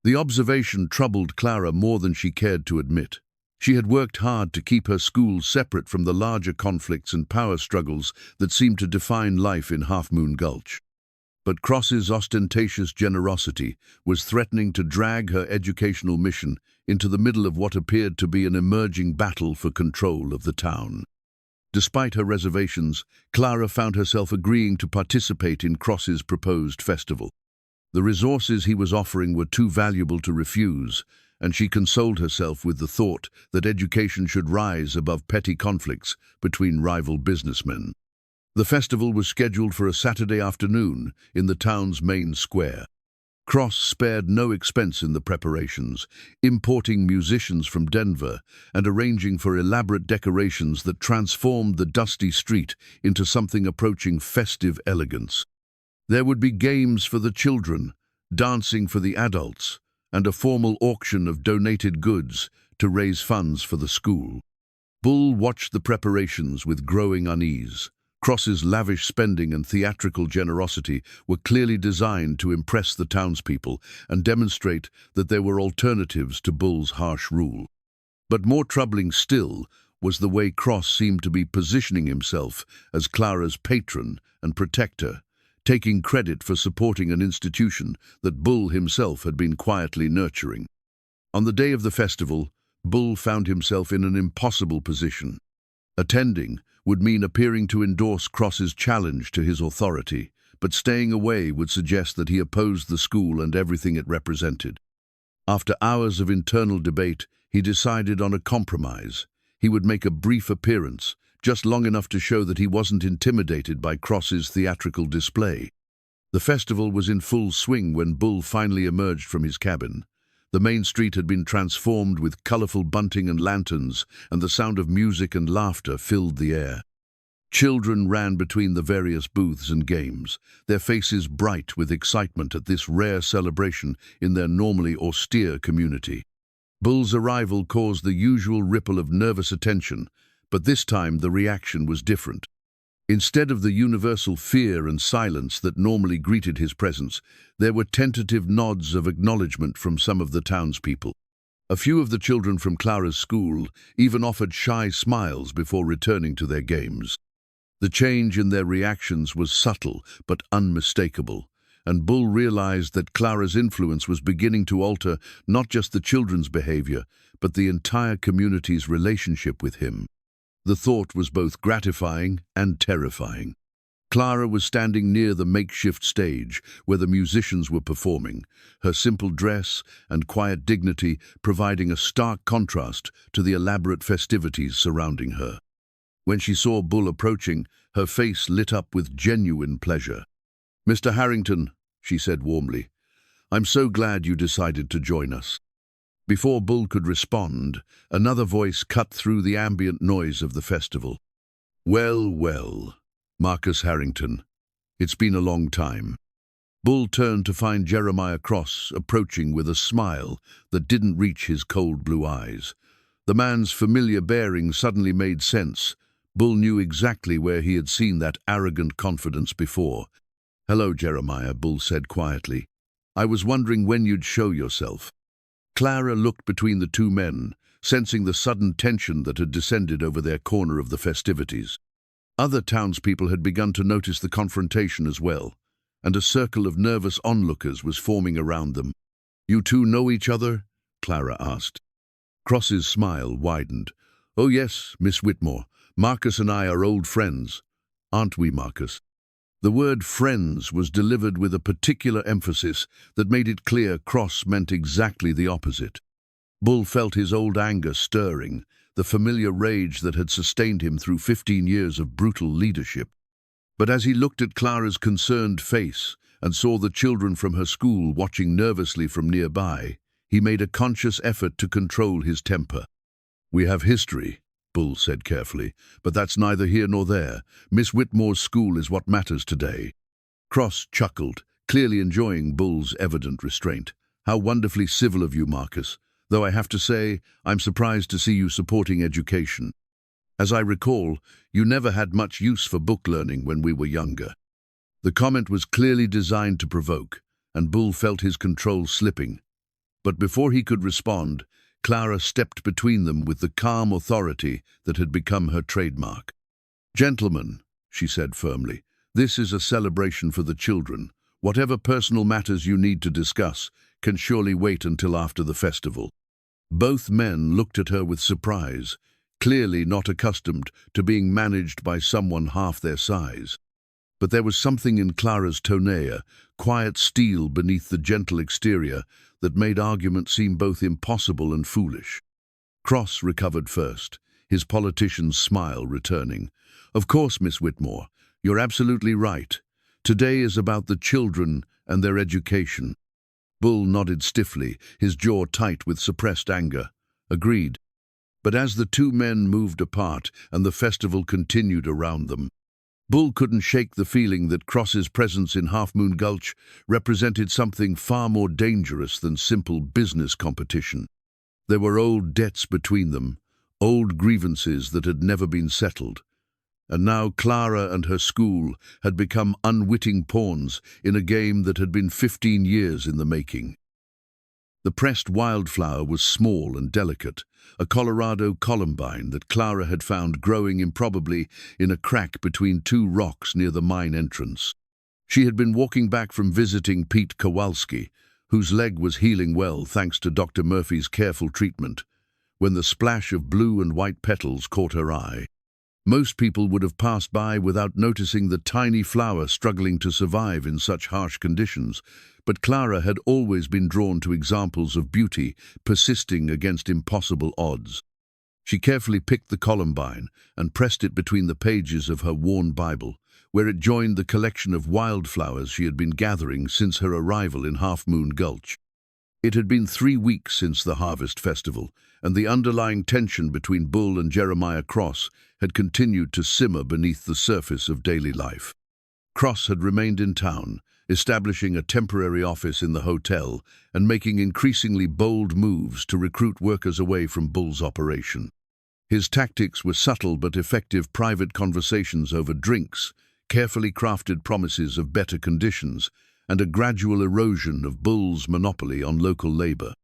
Speaker 1: The observation troubled Clara more than she cared to admit. She had worked hard to keep her school separate from the larger conflicts and power struggles that seemed to define life in Half-Moon Gulch. But Cross's ostentatious generosity was threatening to drag her educational mission into the middle of what appeared to be an emerging battle for control of the town. Despite her reservations, Clara found herself agreeing to participate in Cross's proposed festival. The resources he was offering were too valuable to refuse, and she consoled herself with the thought that education should rise above petty conflicts between rival businessmen. The festival was scheduled for a Saturday afternoon in the town's main square. Cross spared no expense in the preparations, importing musicians from Denver and arranging for elaborate decorations that transformed the dusty street into something approaching festive elegance. There would be games for the children, dancing for the adults, and a formal auction of donated goods to raise funds for the school. Bull watched the preparations with growing unease. Cross's lavish spending and theatrical generosity were clearly designed to impress the townspeople and demonstrate that there were alternatives to Bull's harsh rule. But more troubling still was the way Cross seemed to be positioning himself as Clara's patron and protector, taking credit for supporting an institution that Bull himself had been quietly nurturing. On the day of the festival, Bull found himself in an impossible position. Attending would mean appearing to endorse Cross's challenge to his authority, but staying away would suggest that he opposed the school and everything it represented. After hours of internal debate, he decided on a compromise. He would make a brief appearance, just long enough to show that he wasn't intimidated by Cross's theatrical display. The festival was in full swing when Bull finally emerged from his cabin. The main street had been transformed with colorful bunting and lanterns, and the sound of music and laughter filled the air. Children ran between the various booths and games, their faces bright with excitement at this rare celebration in their normally austere community. Bull's arrival caused the usual ripple of nervous attention, but this time the reaction was different. Instead of the universal fear and silence that normally greeted his presence, there were tentative nods of acknowledgement from some of the townspeople. A few of the children from Clara's school even offered shy smiles before returning to their games. The change in their reactions was subtle but unmistakable, and Bull realized that Clara's influence was beginning to alter not just the children's behavior, but the entire community's relationship with him. The thought was both gratifying and terrifying. Clara was standing near the makeshift stage where the musicians were performing, her simple dress and quiet dignity providing a stark contrast to the elaborate festivities surrounding her. When she saw Bull approaching, her face lit up with genuine pleasure. "Mr. Harrington," she said warmly, "I'm so glad you decided to join us." Before Bull could respond, another voice cut through the ambient noise of the festival. "Well, well, Marcus Harrington, it's been a long time." Bull turned to find Jeremiah Cross approaching with a smile that didn't reach his cold blue eyes. The man's familiar bearing suddenly made sense. Bull knew exactly where he had seen that arrogant confidence before. "Hello, Jeremiah," Bull said quietly. "I was wondering when you'd show yourself." Clara looked between the two men, sensing the sudden tension that had descended over their corner of the festivities. Other townspeople had begun to notice the confrontation as well, and a circle of nervous onlookers was forming around them. "You two know each other?" Clara asked. Cross's smile widened. "Oh yes, Miss Whitmore. Marcus and I are old friends. Aren't we, Marcus?" The word friends was delivered with a particular emphasis that made it clear Cross meant exactly the opposite. Bull felt his old anger stirring, the familiar rage that had sustained him through 15 years of brutal leadership. But as he looked at Clara's concerned face and saw the children from her school watching nervously from nearby, he made a conscious effort to control his temper. "We have history," Bull said carefully, "but that's neither here nor there. Miss Whitmore's school is what matters today." Cross chuckled, clearly enjoying Bull's evident restraint. "How wonderfully civil of you, Marcus, though I have to say I'm surprised to see you supporting education. As I recall, you never had much use for book learning when we were younger." The comment was clearly designed to provoke, and Bull felt his control slipping. But before he could respond, Clara stepped between them with the calm authority that had become her trademark. "Gentlemen," she said firmly, "this is a celebration for the children. Whatever personal matters you need to discuss can surely wait until after the festival." Both men looked at her with surprise, clearly not accustomed to being managed by someone half their size. But there was something in Clara's tonea, quiet steel beneath the gentle exterior, that made argument seem both impossible and foolish. Cross recovered first, his politician's smile returning. "Of course, Miss Whitmore, you're absolutely right. Today is about the children and their education." Bull nodded stiffly, his jaw tight with suppressed anger. "Agreed." But as the two men moved apart and the festival continued around them, Bull couldn't shake the feeling that Cross's presence in Half-Moon Gulch represented something far more dangerous than simple business competition. There were old debts between them, old grievances that had never been settled. And now Clara and her school had become unwitting pawns in a game that had been 15 years in the making. The pressed wildflower was small and delicate, a Colorado columbine that Clara had found growing improbably in a crack between two rocks near the mine entrance. She had been walking back from visiting Pete Kowalski, whose leg was healing well thanks to Dr. Murphy's careful treatment, when the splash of blue and white petals caught her eye. Most people would have passed by without noticing the tiny flower struggling to survive in such harsh conditions, but Clara had always been drawn to examples of beauty persisting against impossible odds. She carefully picked the columbine and pressed it between the pages of her worn Bible, where it joined the collection of wildflowers she had been gathering since her arrival in Half-Moon Gulch. It had been 3 weeks since the harvest festival, and the underlying tension between Bull and Jeremiah Cross had continued to simmer beneath the surface of daily life. Cross had remained in town, establishing a temporary office in the hotel and making increasingly bold moves to recruit workers away from Bull's operation. His tactics were subtle but effective private conversations over drinks, carefully crafted promises of better conditions, and a gradual erosion of Bull's monopoly on local labor.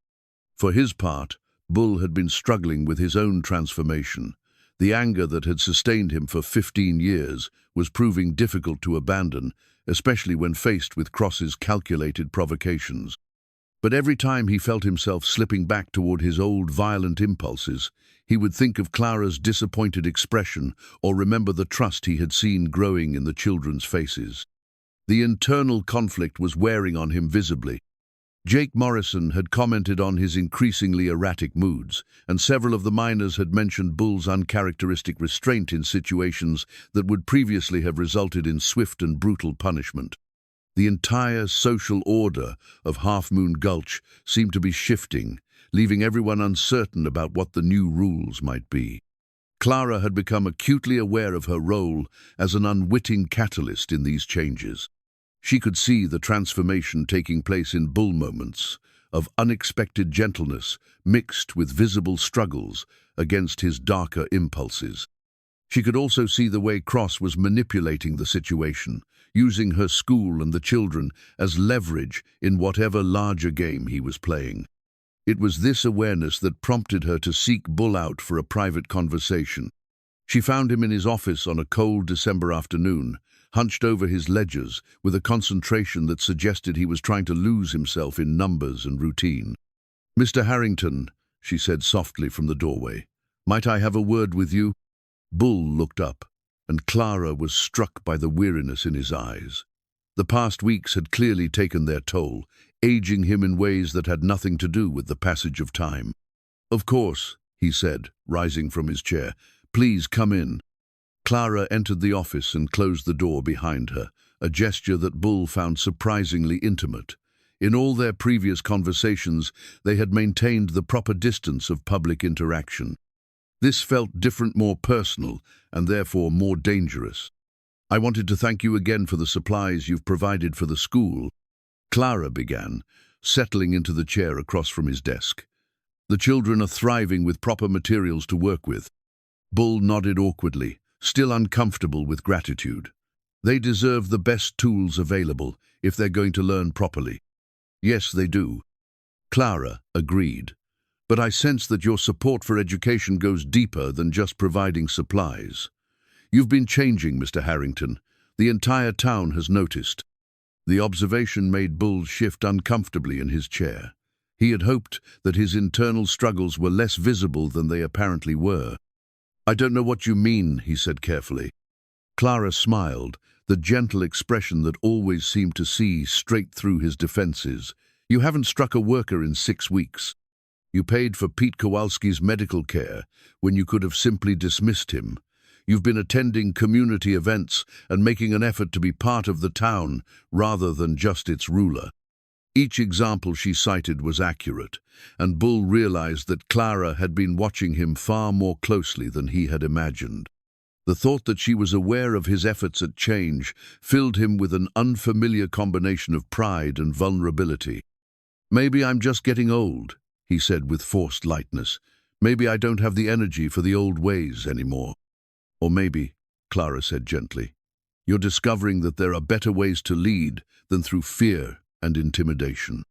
Speaker 1: For his part, Bull had been struggling with his own transformation. The anger that had sustained him for 15 years was proving difficult to abandon, especially when faced with Cross's calculated provocations. But every time he felt himself slipping back toward his old violent impulses, he would think of Clara's disappointed expression or remember the trust he had seen growing in the children's faces. The internal conflict was wearing on him visibly. Jake Morrison had commented on his increasingly erratic moods, and several of the miners had mentioned Bull's uncharacteristic restraint in situations that would previously have resulted in swift and brutal punishment. The entire social order of Half-Moon Gulch seemed to be shifting, leaving everyone uncertain about what the new rules might be. Clara had become acutely aware of her role as an unwitting catalyst in these changes. She could see the transformation taking place in Bull moments of unexpected gentleness mixed with visible struggles against his darker impulses. She could also see the way Cross was manipulating the situation, using her school and the children as leverage in whatever larger game he was playing. It was this awareness that prompted her to seek Bull out for a private conversation. She found him in his office on a cold December afternoon, hunched over his ledgers with a concentration that suggested he was trying to lose himself in numbers and routine. "Mr. Harrington," she said softly from the doorway, "might I have a word with you?" Bull looked up, and Clara was struck by the weariness in his eyes. The past weeks had clearly taken their toll, aging him in ways that had nothing to do with the passage of time. "Of course," he said, rising from his chair. "Please come in." Clara entered the office and closed the door behind her, a gesture that Bull found surprisingly intimate. In all their previous conversations, they had maintained the proper distance of public interaction. This felt different, more personal, and therefore more dangerous. "I wanted to thank you again for the supplies you've provided for the school," Clara began, settling into the chair across from his desk. "The children are thriving with proper materials to work with." Bull nodded awkwardly, still uncomfortable with gratitude. "They deserve the best tools available if they're going to learn properly." "Yes, they do," Clara agreed. "But I sense that your support for education goes deeper than just providing supplies. You've been changing, Mr. Harrington. The entire town has noticed." The observation made Bull shift uncomfortably in his chair. He had hoped that his internal struggles were less visible than they apparently were. "I don't know what you mean," he said carefully. Clara smiled, the gentle expression that always seemed to see straight through his defenses. "You haven't struck a worker in 6 weeks. You paid for Pete Kowalski's medical care when you could have simply dismissed him. You've been attending community events and making an effort to be part of the town rather than just its ruler." Each example she cited was accurate, and Bull realized that Clara had been watching him far more closely than he had imagined. The thought that she was aware of his efforts at change filled him with an unfamiliar combination of pride and vulnerability. "Maybe I'm just getting old," he said with forced lightness. "Maybe I don't have the energy for the old ways anymore." "Or maybe," Clara said gently, "you're discovering that there are better ways to lead than through fear and intimidation."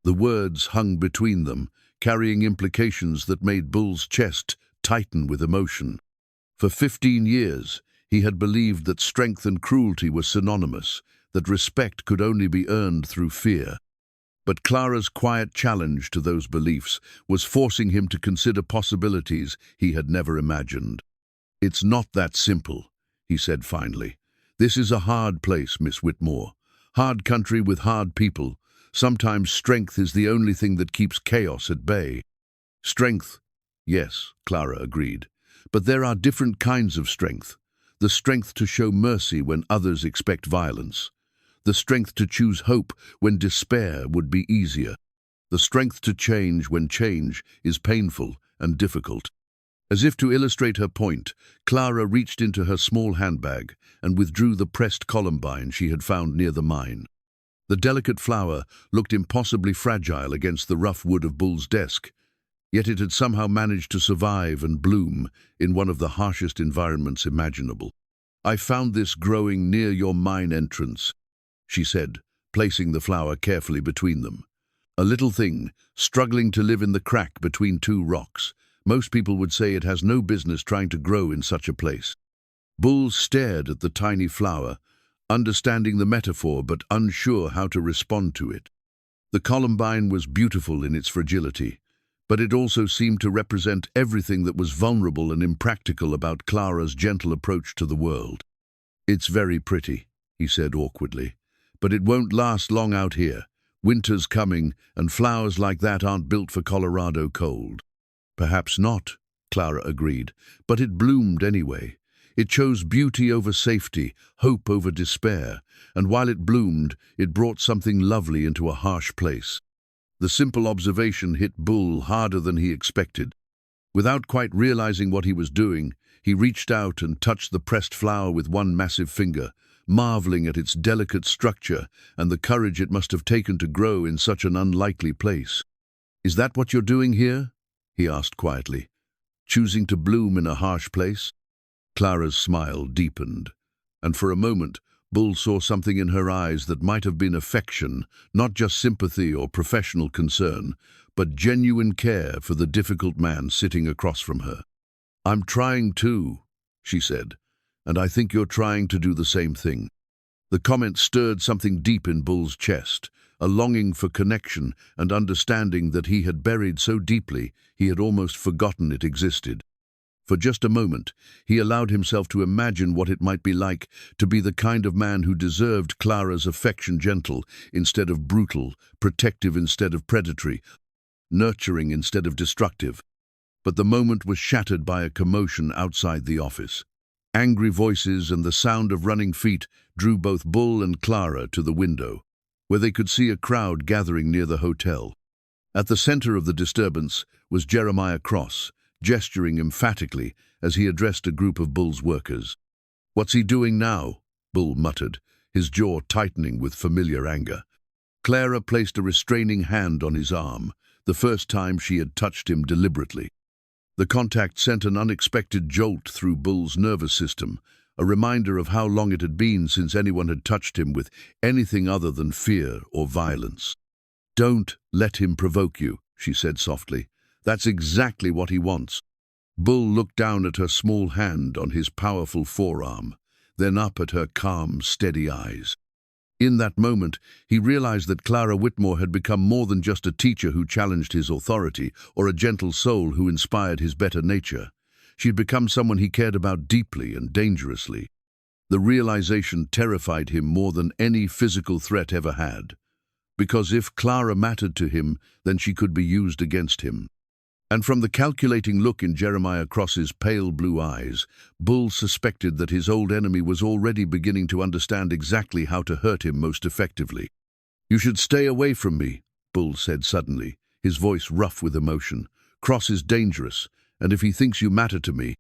Speaker 1: The words hung between them, carrying implications that made Bull's chest tighten with emotion. For 15 years, he had believed that strength and cruelty were synonymous, that respect could only be earned through fear. But Clara's quiet challenge to those beliefs was forcing him to consider possibilities he had never imagined. "It's not that simple," he said finally. "This is a hard place, Miss Whitmore. Hard country with hard people. Sometimes strength is the only thing that keeps chaos at bay." "Strength," yes, Clara agreed. "But there are different kinds of strength. The strength to show mercy when others expect violence. The strength to choose hope when despair would be easier. The strength to change when change is painful and difficult." As if to illustrate her point, Clara reached into her small handbag and withdrew the pressed columbine she had found near the mine. The delicate flower looked impossibly fragile against the rough wood of Bull's desk, yet it had somehow managed to survive and bloom in one of the harshest environments imaginable. "I found this growing near your mine entrance," she said, placing the flower carefully between them. A little thing, struggling to live in the crack between two rocks. Most people would say it has no business trying to grow in such a place. Bull stared at the tiny flower, understanding the metaphor but unsure how to respond to it. The columbine was beautiful in its fragility, but it also seemed to represent everything that was vulnerable and impractical about Clara's gentle approach to the world. "It's very pretty," he said awkwardly, "but it won't last long out here. Winter's coming, and flowers like that aren't built for Colorado cold." "Perhaps not," Clara agreed, "but it bloomed anyway. It chose beauty over safety, hope over despair, and while it bloomed, it brought something lovely into a harsh place." The simple observation hit Bull harder than he expected. Without quite realizing what he was doing, he reached out and touched the pressed flower with one massive finger, marveling at its delicate structure and the courage it must have taken to grow in such an unlikely place. "Is that what you're doing here?" he asked quietly. "Choosing to bloom in a harsh place?" Clara's smile deepened, and for a moment, Bull saw something in her eyes that might have been affection, not just sympathy or professional concern, but genuine care for the difficult man sitting across from her. "I'm trying too," she said, "and I think you're trying to do the same thing." The comment stirred something deep in Bull's chest, a longing for connection and understanding that he had buried so deeply he had almost forgotten it existed. For just a moment, he allowed himself to imagine what it might be like to be the kind of man who deserved Clara's affection, gentle instead of brutal, protective instead of predatory, nurturing instead of destructive. But the moment was shattered by a commotion outside the office. Angry voices and the sound of running feet drew both Bull and Clara to the window, where they could see a crowd gathering near the hotel. At the center of the disturbance was Jeremiah Cross, gesturing emphatically as he addressed a group of Bull's workers. "What's he doing now?" Bull muttered, his jaw tightening with familiar anger. Clara placed a restraining hand on his arm, the first time she had touched him deliberately. The contact sent an unexpected jolt through Bull's nervous system, a reminder of how long it had been since anyone had touched him with anything other than fear or violence. "Don't let him provoke you," she said softly. "That's exactly what he wants." Bull looked down at her small hand on his powerful forearm, then up at her calm, steady eyes. In that moment, he realized that Clara Whitmore had become more than just a teacher who challenged his authority or a gentle soul who inspired his better nature. She had become someone he cared about deeply and dangerously. The realization terrified him more than any physical threat ever had. Because if Clara mattered to him, then she could be used against him. And from the calculating look in Jeremiah Cross's pale blue eyes, Bull suspected that his old enemy was already beginning to understand exactly how to hurt him most effectively. "You should stay away from me," Bull said suddenly, his voice rough with emotion. "Cross is dangerous, and if he thinks you matter to me—"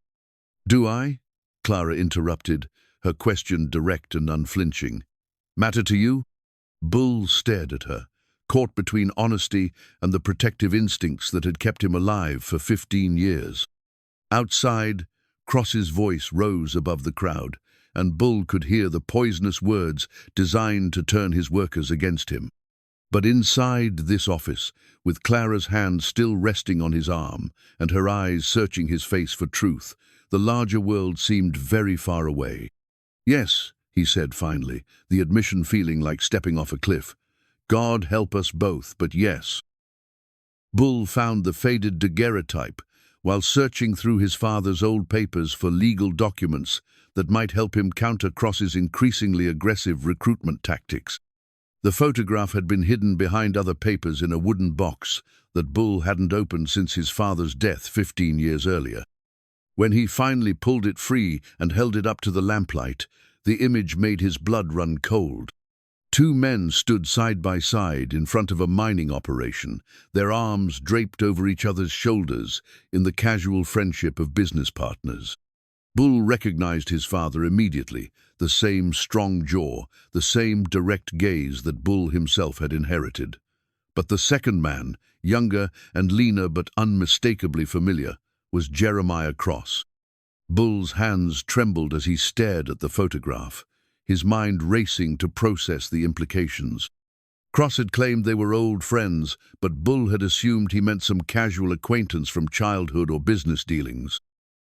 Speaker 1: "Do I?" Clara interrupted, her question direct and unflinching. "Matter to you?" Bull stared at her, caught between honesty and the protective instincts that had kept him alive for 15 years. Outside, Cross's voice rose above the crowd, and Bull could hear the poisonous words designed to turn his workers against him. But inside this office, with Clara's hand still resting on his arm and her eyes searching his face for truth, the larger world seemed very far away. "Yes," he said finally, the admission feeling like stepping off a cliff. "God help us both, but yes." Bull found the faded daguerreotype while searching through his father's old papers for legal documents that might help him counter Cross's increasingly aggressive recruitment tactics. The photograph had been hidden behind other papers in a wooden box that Bull hadn't opened since his father's death 15 years earlier. When he finally pulled it free and held it up to the lamplight, the image made his blood run cold. Two men stood side by side in front of a mining operation, their arms draped over each other's shoulders in the casual friendship of business partners. Bull recognized his father immediately, the same strong jaw, the same direct gaze that Bull himself had inherited. But the second man, younger and leaner but unmistakably familiar, was Jeremiah Cross. Bull's hands trembled as he stared at the photograph, his mind racing to process the implications. Cross had claimed they were old friends, but Bull had assumed he meant some casual acquaintance from childhood or business dealings.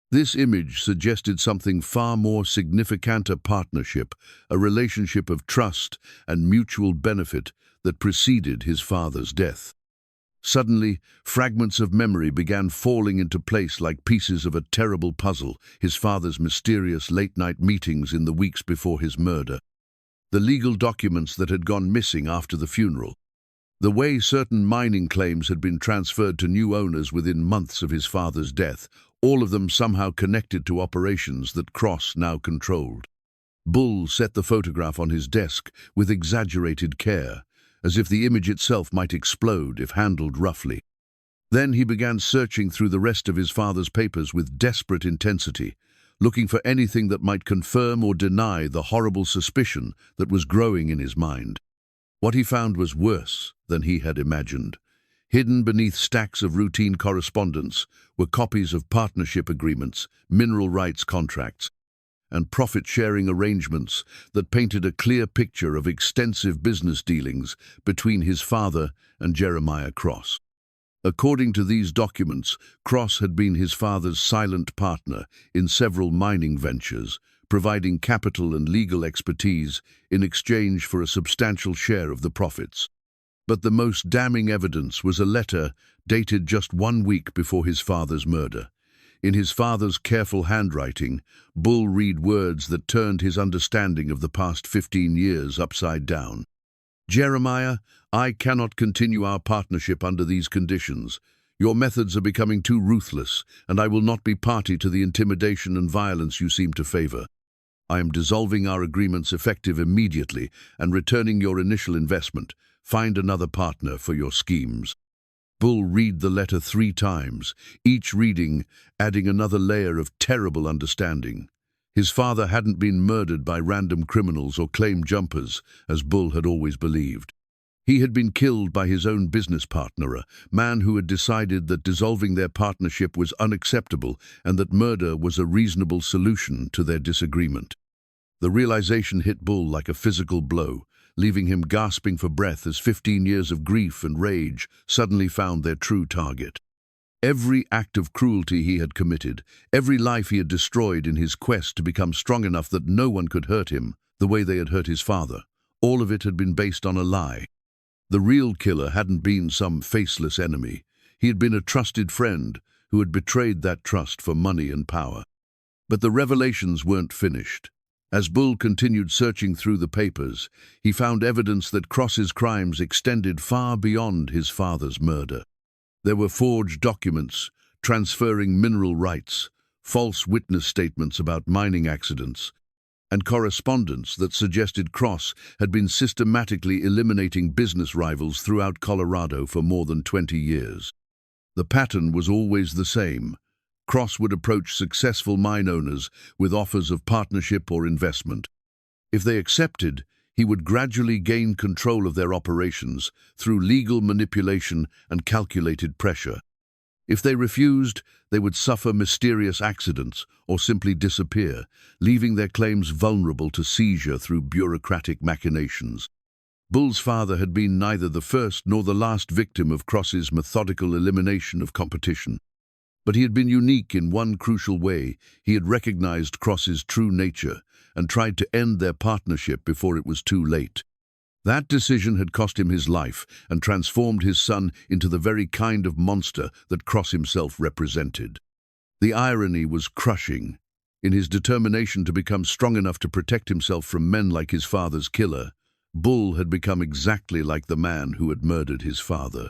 Speaker 1: This image suggested something far more significant: a partnership, a relationship of trust and mutual benefit that preceded his father's death. Suddenly, fragments of memory began falling into place like pieces of a terrible puzzle: his father's mysterious late-night meetings in the weeks before his murder, the legal documents that had gone missing after the funeral, the way certain mining claims had been transferred to new owners within months of his father's death, all of them somehow connected to operations that Cross now controlled. Bull set the photograph on his desk with exaggerated care, as if the image itself might explode if handled roughly. Then he began searching through the rest of his father's papers with desperate intensity, looking for anything that might confirm or deny the horrible suspicion that was growing in his mind. What he found was worse than he had imagined. Hidden beneath stacks of routine correspondence were copies of partnership agreements, mineral rights contracts, and profit-sharing arrangements that painted a clear picture of extensive business dealings between his father and Jeremiah Cross. According to these documents, Cross had been his father's silent partner in several mining ventures, providing capital and legal expertise in exchange for a substantial share of the profits. But the most damning evidence was a letter dated just 1 week before his father's murder. In his father's careful handwriting, Bull read words that turned his understanding of the past 15 years upside down. "Jeremiah, I cannot continue our partnership under these conditions. Your methods are becoming too ruthless, and I will not be party to the intimidation and violence you seem to favor. I am dissolving our agreements effective immediately and returning your initial investment. Find another partner for your schemes." Bull read the letter 3 times, each reading adding another layer of terrible understanding. His father hadn't been murdered by random criminals or claim jumpers, as Bull had always believed. He had been killed by his own business partner, a man who had decided that dissolving their partnership was unacceptable and that murder was a reasonable solution to their disagreement. The realization hit Bull like a physical blow, leaving him gasping for breath as 15 years of grief and rage suddenly found their true target. Every act of cruelty he had committed, every life he had destroyed in his quest to become strong enough that no one could hurt him the way they had hurt his father, all of it had been based on a lie. The real killer hadn't been some faceless enemy. He had been a trusted friend who had betrayed that trust for money and power. But the revelations weren't finished. As Bull continued searching through the papers, he found evidence that Cross's crimes extended far beyond his father's murder. There were forged documents transferring mineral rights, false witness statements about mining accidents, and correspondence that suggested Cross had been systematically eliminating business rivals throughout Colorado for more than 20 years. The pattern was always the same. Cross would approach successful mine owners with offers of partnership or investment. If they accepted, he would gradually gain control of their operations through legal manipulation and calculated pressure. If they refused, they would suffer mysterious accidents or simply disappear, leaving their claims vulnerable to seizure through bureaucratic machinations. Bull's father had been neither the first nor the last victim of Cross's methodical elimination of competition. But he had been unique in one crucial way. He had recognized Cross's true nature and tried to end their partnership before it was too late. That decision had cost him his life and transformed his son into the very kind of monster that Cross himself represented. The irony was crushing. In his determination to become strong enough to protect himself from men like his father's killer, Bull had become exactly like the man who had murdered his father.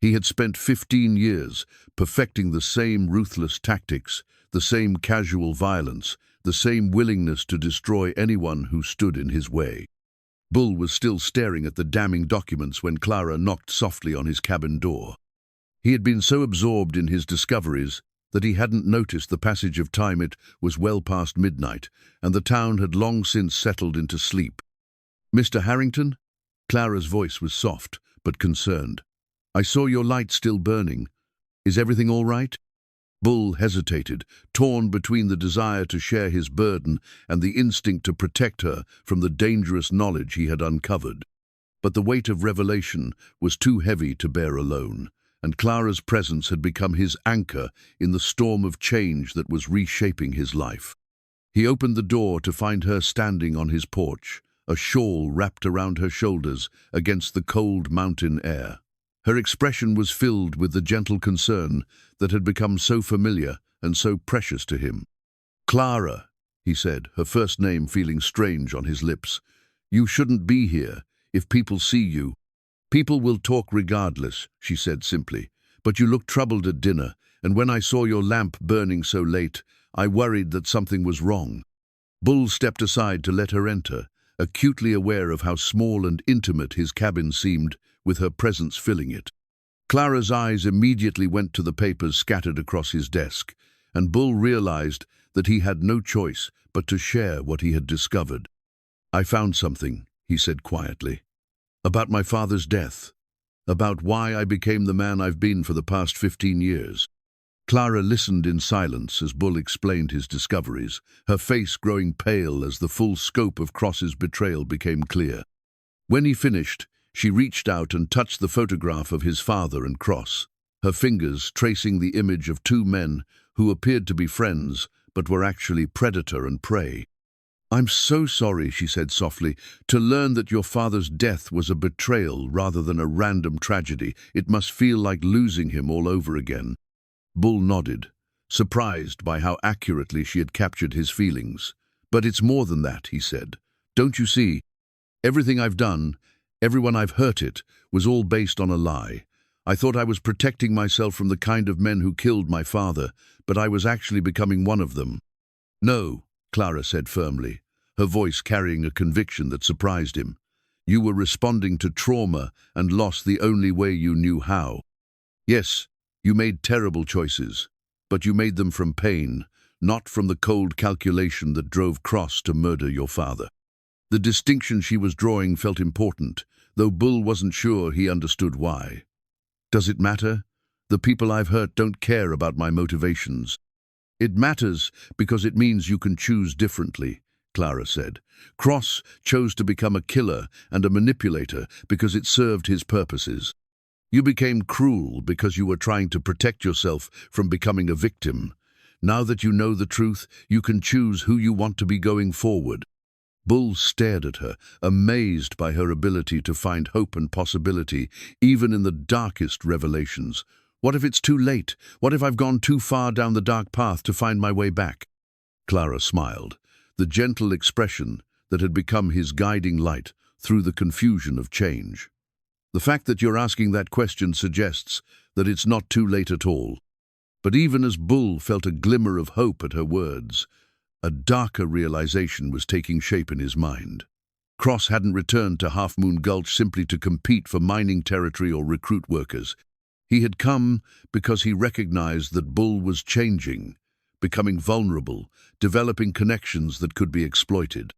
Speaker 1: He had spent 15 years perfecting the same ruthless tactics, the same casual violence, the same willingness to destroy anyone who stood in his way. Bull was still staring at the damning documents when Clara knocked softly on his cabin door. He had been so absorbed in his discoveries that he hadn't noticed the passage of time. It was well past midnight, and the town had long since settled into sleep. "Mr. Harrington?" Clara's voice was soft, but concerned. "I saw your light still burning. Is everything all right?" Bull hesitated, torn between the desire to share his burden and the instinct to protect her from the dangerous knowledge he had uncovered. But the weight of revelation was too heavy to bear alone, and Clara's presence had become his anchor in the storm of change that was reshaping his life. He opened the door to find her standing on his porch, a shawl wrapped around her shoulders against the cold mountain air. Her expression was filled with the gentle concern that had become so familiar and so precious to him. "Clara," he said, her first name feeling strange on his lips, "you shouldn't be here. If people see you—" "People will talk regardless," she said simply. "But you looked troubled at dinner, and when I saw your lamp burning so late, I worried that something was wrong." Bull stepped aside to let her enter, acutely aware of how small and intimate his cabin seemed, with her presence filling it. Clara's eyes immediately went to the papers scattered across his desk, and Bull realized that he had no choice but to share what he had discovered. "I found something," he said quietly, "about my father's death, about why I became the man I've been for the past 15 years. Clara listened in silence as Bull explained his discoveries, her face growing pale as the full scope of Cross's betrayal became clear. When he finished, she reached out and touched the photograph of his father and Cross, her fingers tracing the image of two men who appeared to be friends but were actually predator and prey. "I'm so sorry," she said softly, "to learn that your father's death was a betrayal rather than a random tragedy. It must feel like losing him all over again." Bull nodded, surprised by how accurately she had captured his feelings. "But it's more than that," he said. "Don't you see? Everything I've done, everyone I've hurt it, was all based on a lie. I thought I was protecting myself from the kind of men who killed my father, but I was actually becoming one of them." "No," Clara said firmly, her voice carrying a conviction that surprised him. "You were responding to trauma and loss the only way you knew how. Yes, you made terrible choices, but you made them from pain, not from the cold calculation that drove Cross to murder your father." The distinction she was drawing felt important, though Bull wasn't sure he understood why. "Does it matter? The people I've hurt don't care about my motivations." "It matters because it means you can choose differently," Clara said. "Cross chose to become a killer and a manipulator because it served his purposes. You became cruel because you were trying to protect yourself from becoming a victim. Now that you know the truth, you can choose who you want to be going forward." Bull stared at her, amazed by her ability to find hope and possibility, even in the darkest revelations. "What if it's too late? What if I've gone too far down the dark path to find my way back?" Clara smiled, the gentle expression that had become his guiding light through the confusion of change. "The fact that you're asking that question suggests that it's not too late at all." But even as Bull felt a glimmer of hope at her words, a darker realization was taking shape in his mind. Cross hadn't returned to Half-Moon Gulch simply to compete for mining territory or recruit workers. He had come because he recognized that Bull was changing, becoming vulnerable, developing connections that could be exploited.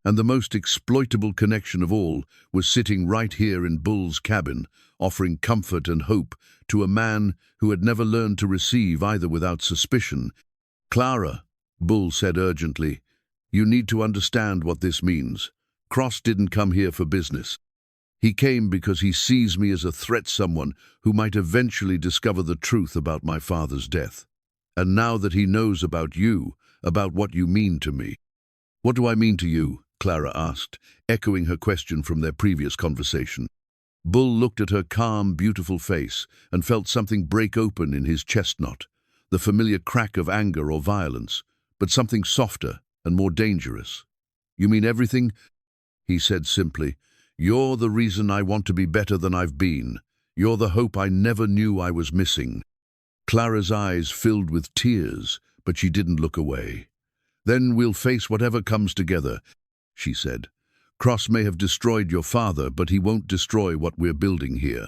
Speaker 1: And the most exploitable connection of all was sitting right here in Bull's cabin, offering comfort and hope to a man who had never learned to receive either without suspicion. "Clara," Bull said urgently, "you need to understand what this means. Cross didn't come here for business. He came because he sees me as a threat, someone who might eventually discover the truth about my father's death. And now that he knows about you, about what you mean to me." "What do I mean to you?" Clara asked, echoing her question from their previous conversation. Bull looked at her calm, beautiful face and felt something break open in his chest knot, the familiar crack of anger or violence, but something softer and more dangerous. "You mean everything?" he said simply. "You're the reason I want to be better than I've been. You're the hope I never knew I was missing." Clara's eyes filled with tears, but she didn't look away. "Then we'll face whatever comes together," she said. "Cross may have destroyed your father, but he won't destroy what we're building here."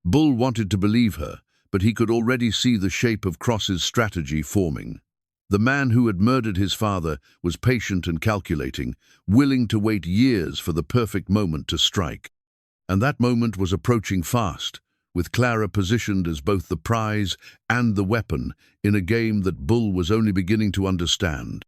Speaker 1: Bull wanted to believe her, but he could already see the shape of Cross's strategy forming. The man who had murdered his father was patient and calculating, willing to wait years for the perfect moment to strike. And that moment was approaching fast, with Clara positioned as both the prize and the weapon in a game that Bull was only beginning to understand.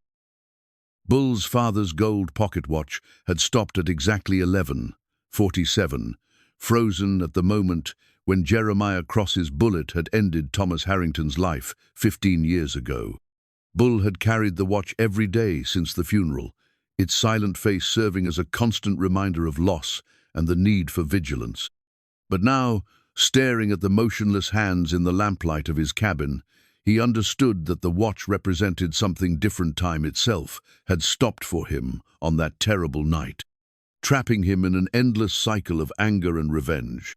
Speaker 1: Bull's father's gold pocket watch had stopped at exactly 11, 47, frozen at the moment when Jeremiah Cross's bullet had ended Thomas Harrington's life 15 years ago. Bull had carried the watch every day since the funeral, its silent face serving as a constant reminder of loss and the need for vigilance. But now, staring at the motionless hands in the lamplight of his cabin, he understood that the watch represented something different. Time itself had stopped for him on that terrible night, trapping him in an endless cycle of anger and revenge.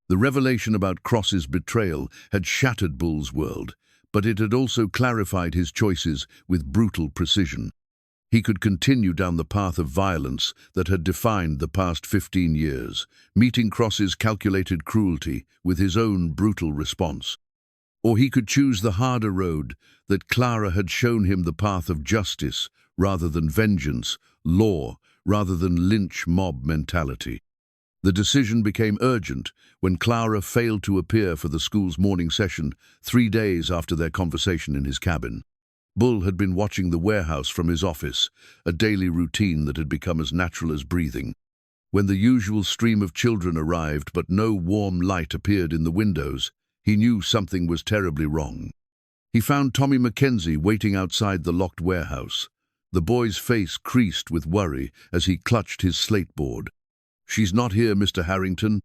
Speaker 1: The revelation about Cross's betrayal had shattered Bull's world, but it had also clarified his choices with brutal precision. He could continue down the path of violence that had defined the past 15 years, meeting Cross's calculated cruelty with his own brutal response. Or he could choose the harder road that Clara had shown him, the path of justice rather than vengeance, law rather than lynch mob mentality. The decision became urgent when Clara failed to appear for the school's morning session 3 days after their conversation in his cabin. Bull had been watching the warehouse from his office, a daily routine that had become as natural as breathing. When the usual stream of children arrived but no warm light appeared in the windows, he knew something was terribly wrong. He found Tommy Mackenzie waiting outside the locked warehouse. The boy's face creased with worry as he clutched his slate board. "She's not here, Mr. Harrington,"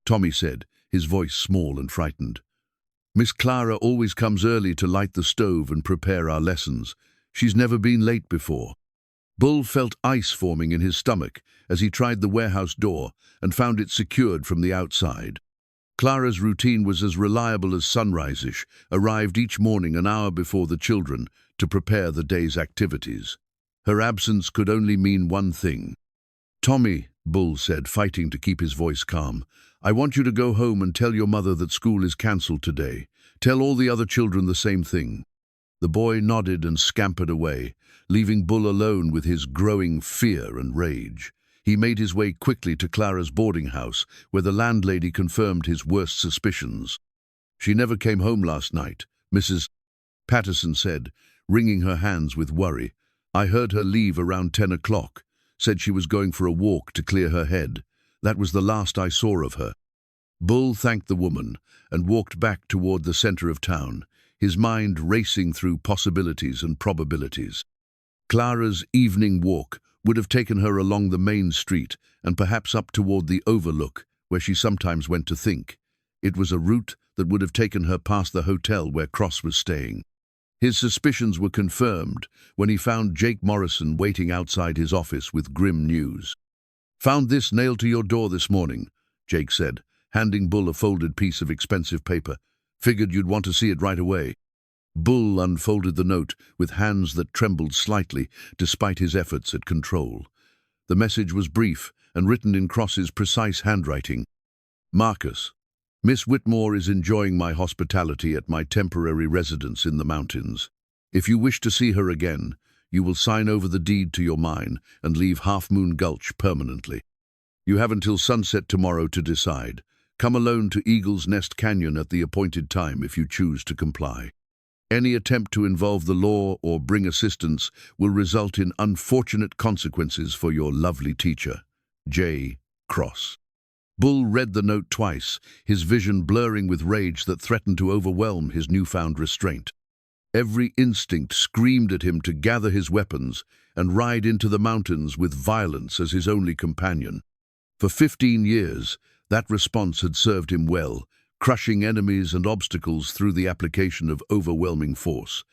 Speaker 1: Tommy said, his voice small and frightened. "Miss Clara always comes early to light the stove and prepare our lessons. She's never been late before." Bull felt ice forming in his stomach as he tried the warehouse door and found it secured from the outside. Clara's routine was as reliable as sunrise-ish, arrived each morning an hour before the children to prepare the day's activities. Her absence could only mean one thing. "Tommy," Bull said, fighting to keep his voice calm, "I want you to go home and tell your mother that school is cancelled today. Tell all the other children the same thing." The boy nodded and scampered away, leaving Bull alone with his growing fear and rage. He made his way quickly to Clara's boarding house, where the landlady confirmed his worst suspicions. "She never came home last night," Mrs. Patterson said, wringing her hands with worry. "I heard her leave around 10 o'clock. Said she was going for a walk to clear her head. That was the last I saw of her." Bull thanked the woman and walked back toward the center of town, his mind racing through possibilities and probabilities. Clara's evening walk would have taken her along the main street and perhaps up toward the overlook, where she sometimes went to think. It was a route that would have taken her past the hotel where Cross was staying. His suspicions were confirmed when he found Jake Morrison waiting outside his office with grim news. "Found this nailed to your door this morning," Jake said, handing Bull a folded piece of expensive paper. "Figured you'd want to see it right away." Bull unfolded the note with hands that trembled slightly despite his efforts at control. The message was brief and written in Cross's precise handwriting. "Marcus, Miss Whitmore is enjoying my hospitality at my temporary residence in the mountains. If you wish to see her again, you will sign over the deed to your mine and leave Half-Moon Gulch permanently. You have until sunset tomorrow to decide. Come alone to Eagle's Nest Canyon at the appointed time if you choose to comply. Any attempt to involve the law or bring assistance will result in unfortunate consequences for your lovely teacher, J. Cross." Bull read the note twice, his vision blurring with rage that threatened to overwhelm his newfound restraint. Every instinct screamed at him to gather his weapons and ride into the mountains with violence as his only companion. For 15 years, that response had served him well, crushing enemies and obstacles through the application of overwhelming force.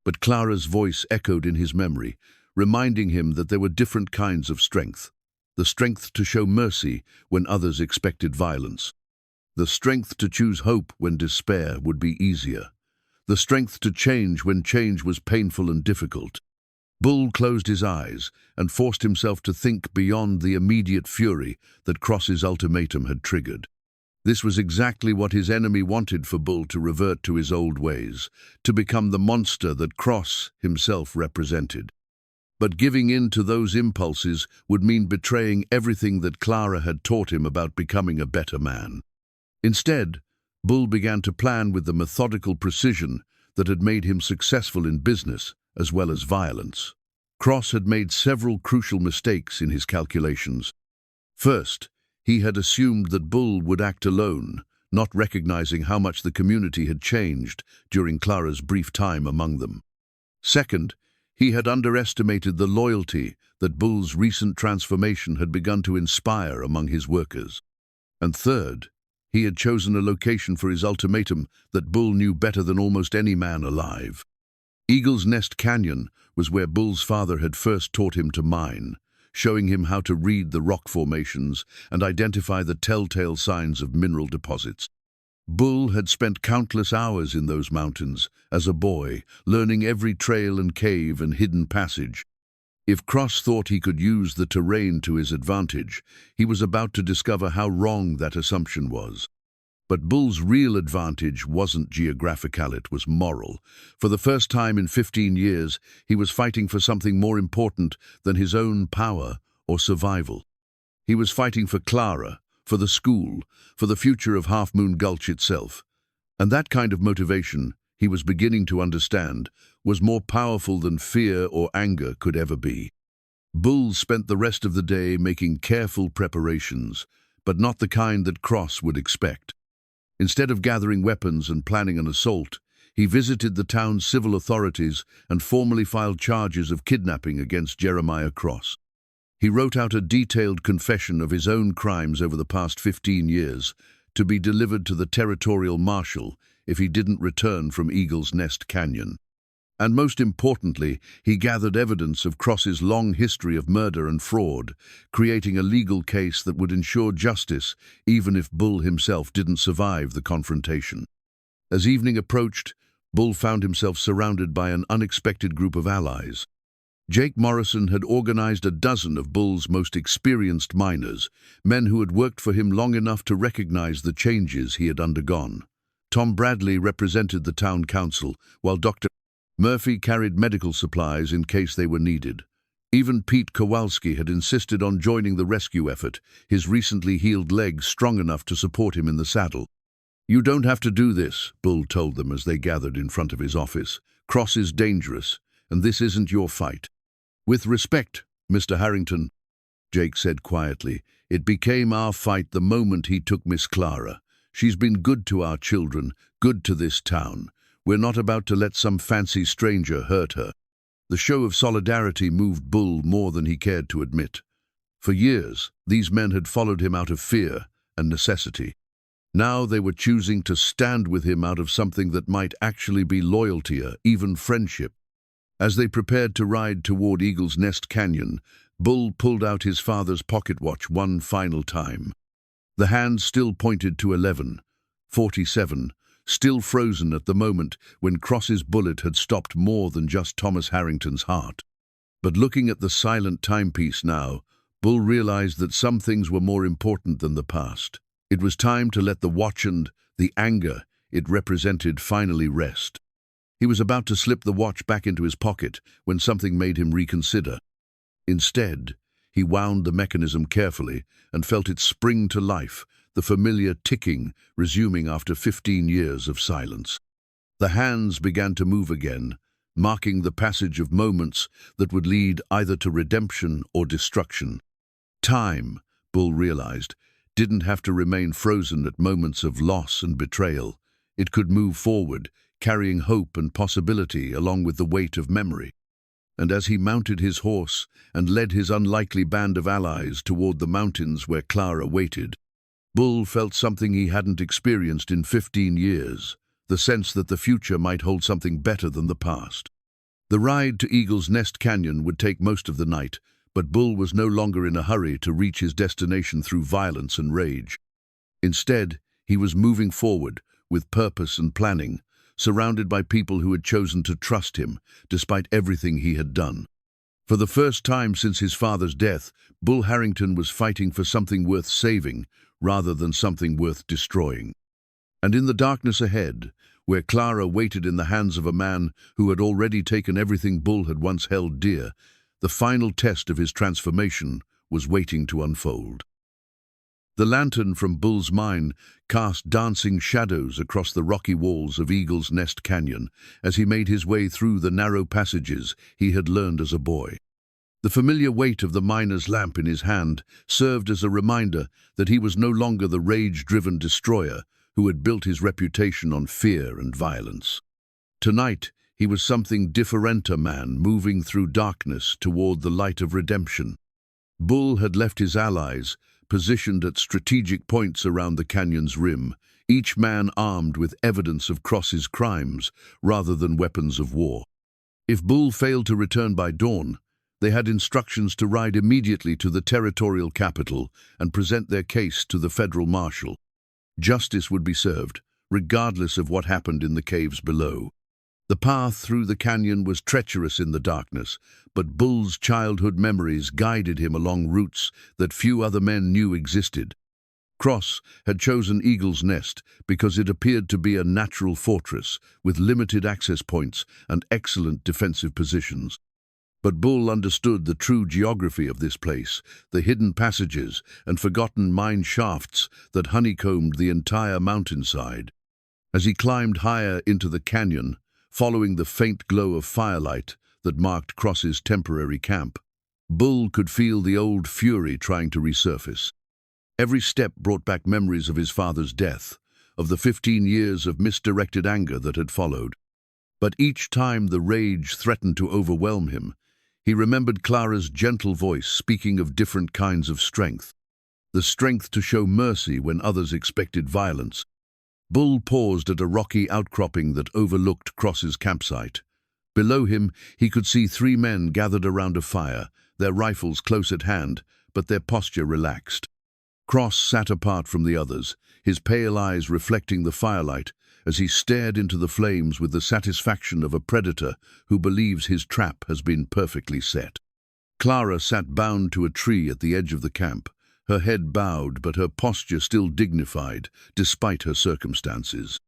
Speaker 1: But Clara's voice echoed in his memory, reminding him that there were different kinds of strength. The strength to show mercy when others expected violence. The strength to choose hope when despair would be easier. The strength to change when change was painful and difficult. Bull closed his eyes and forced himself to think beyond the immediate fury that Cross's ultimatum had triggered. This was exactly what his enemy wanted for Bull to revert to his old ways, to become the monster that Cross himself represented. But giving in to those impulses would mean betraying everything that Clara had taught him about becoming a better man. Instead, Bull began to plan with the methodical precision that had made him successful in business as well as violence. Cross had made several crucial mistakes in his calculations. First, He had assumed that Bull would act alone, not recognizing how much the community had changed during Clara's brief time among them. Second, he had underestimated the loyalty that Bull's recent transformation had begun to inspire among his workers. And third, he had chosen a location for his ultimatum that Bull knew better than almost any man alive. Eagle's Nest Canyon was where Bull's father had first taught him to mine, showing him how to read the rock formations and identify the telltale signs of mineral deposits. Bull had spent countless hours in those mountains as a boy, learning every trail and cave and hidden passage. If Cross thought he could use the terrain to his advantage, he was about to discover how wrong that assumption was. But Bull's real advantage wasn't geographical, it was moral. For the first time in 15 years, he was fighting for something more important than his own power or survival. He was fighting for Clara, for the school, for the future of Half-Moon Gulch itself. And that kind of motivation, he was beginning to understand, was more powerful than fear or anger could ever be. Bull spent the rest of the day making careful preparations, but not the kind that Cross would expect. Instead of gathering weapons and planning an assault, he visited the town's civil authorities and formally filed charges of kidnapping against Jeremiah Cross. He wrote out a detailed confession of his own crimes over the past 15 years, to be delivered to the territorial marshal if he didn't return from Eagle's Nest Canyon. And most importantly, he gathered evidence of Cross's long history of murder and fraud, creating a legal case that would ensure justice even if Bull himself didn't survive the confrontation. As evening approached, Bull found himself surrounded by an unexpected group of allies. Jake Morrison had organized a dozen of Bull's most experienced miners, men who had worked for him long enough to recognize the changes he had undergone. Tom Bradley represented the town council, while Dr. Murphy carried medical supplies in case they were needed. Even Pete Kowalski had insisted on joining the rescue effort, his recently healed leg strong enough to support him in the saddle. "You don't have to do this," Bull told them as they gathered in front of his office. "Cross is dangerous, and this isn't your fight." "With respect, Mr. Harrington," Jake said quietly, "it became our fight the moment he took Miss Clara. She's been good to our children, good to this town. We're not about to let some fancy stranger hurt her." The show of solidarity moved Bull more than he cared to admit. For years, these men had followed him out of fear and necessity. Now they were choosing to stand with him out of something that might actually be loyalty, even friendship. As they prepared to ride toward Eagle's Nest Canyon, Bull pulled out his father's pocket watch one final time. The hand still pointed to 11:47, still frozen at the moment when Cross's bullet had stopped more than just Thomas Harrington's heart. But looking at the silent timepiece now, Bull realized that some things were more important than the past. It was time to let the watch and the anger it represented finally rest. He was about to slip the watch back into his pocket when something made him reconsider. Instead, he wound the mechanism carefully and felt it spring to life, the familiar ticking resuming after 15 years of silence. The hands began to move again, marking the passage of moments that would lead either to redemption or destruction. Time, Bull realized, didn't have to remain frozen at moments of loss and betrayal. It could move forward, carrying hope and possibility along with the weight of memory. And as he mounted his horse and led his unlikely band of allies toward the mountains where Clara waited, Bull felt something he hadn't experienced in 15 years, the sense that the future might hold something better than the past. The ride to Eagle's Nest Canyon would take most of the night, but Bull was no longer in a hurry to reach his destination through violence and rage. Instead, he was moving forward with purpose and planning, surrounded by people who had chosen to trust him, despite everything he had done. For the first time since his father's death, Bull Harrington was fighting for something worth saving, rather than something worth destroying. And in the darkness ahead, where Clara waited in the hands of a man who had already taken everything Bull had once held dear, the final test of his transformation was waiting to unfold. The lantern from Bull's mine cast dancing shadows across the rocky walls of Eagle's Nest Canyon as he made his way through the narrow passages he had learned as a boy. The familiar weight of the miner's lamp in his hand served as a reminder that he was no longer the rage-driven destroyer who had built his reputation on fear and violence. Tonight, he was something different, a man moving through darkness toward the light of redemption. Bull had left his allies, positioned at strategic points around the canyon's rim, each man armed with evidence of Cross's crimes rather than weapons of war. If Bull failed to return by dawn, they had instructions to ride immediately to the territorial capital and present their case to the federal marshal. Justice would be served, regardless of what happened in the caves below. The path through the canyon was treacherous in the darkness, but Bull's childhood memories guided him along routes that few other men knew existed. Cross had chosen Eagle's Nest because it appeared to be a natural fortress with limited access points and excellent defensive positions. But Bull understood the true geography of this place, the hidden passages and forgotten mine shafts that honeycombed the entire mountainside. As he climbed higher into the canyon, following the faint glow of firelight that marked Cross's temporary camp, Bull could feel the old fury trying to resurface. Every step brought back memories of his father's death, of the 15 years of misdirected anger that had followed. But each time the rage threatened to overwhelm him, he remembered Clara's gentle voice speaking of different kinds of strength. The strength to show mercy when others expected violence. Bull paused at a rocky outcropping that overlooked Cross's campsite. Below him, he could see 3 men gathered around a fire, their rifles close at hand, but their posture relaxed. Cross sat apart from the others, his pale eyes reflecting the firelight as he stared into the flames with the satisfaction of a predator who believes his trap has been perfectly set. Clara sat bound to a tree at the edge of the camp, her head bowed but her posture still dignified, despite her circumstances.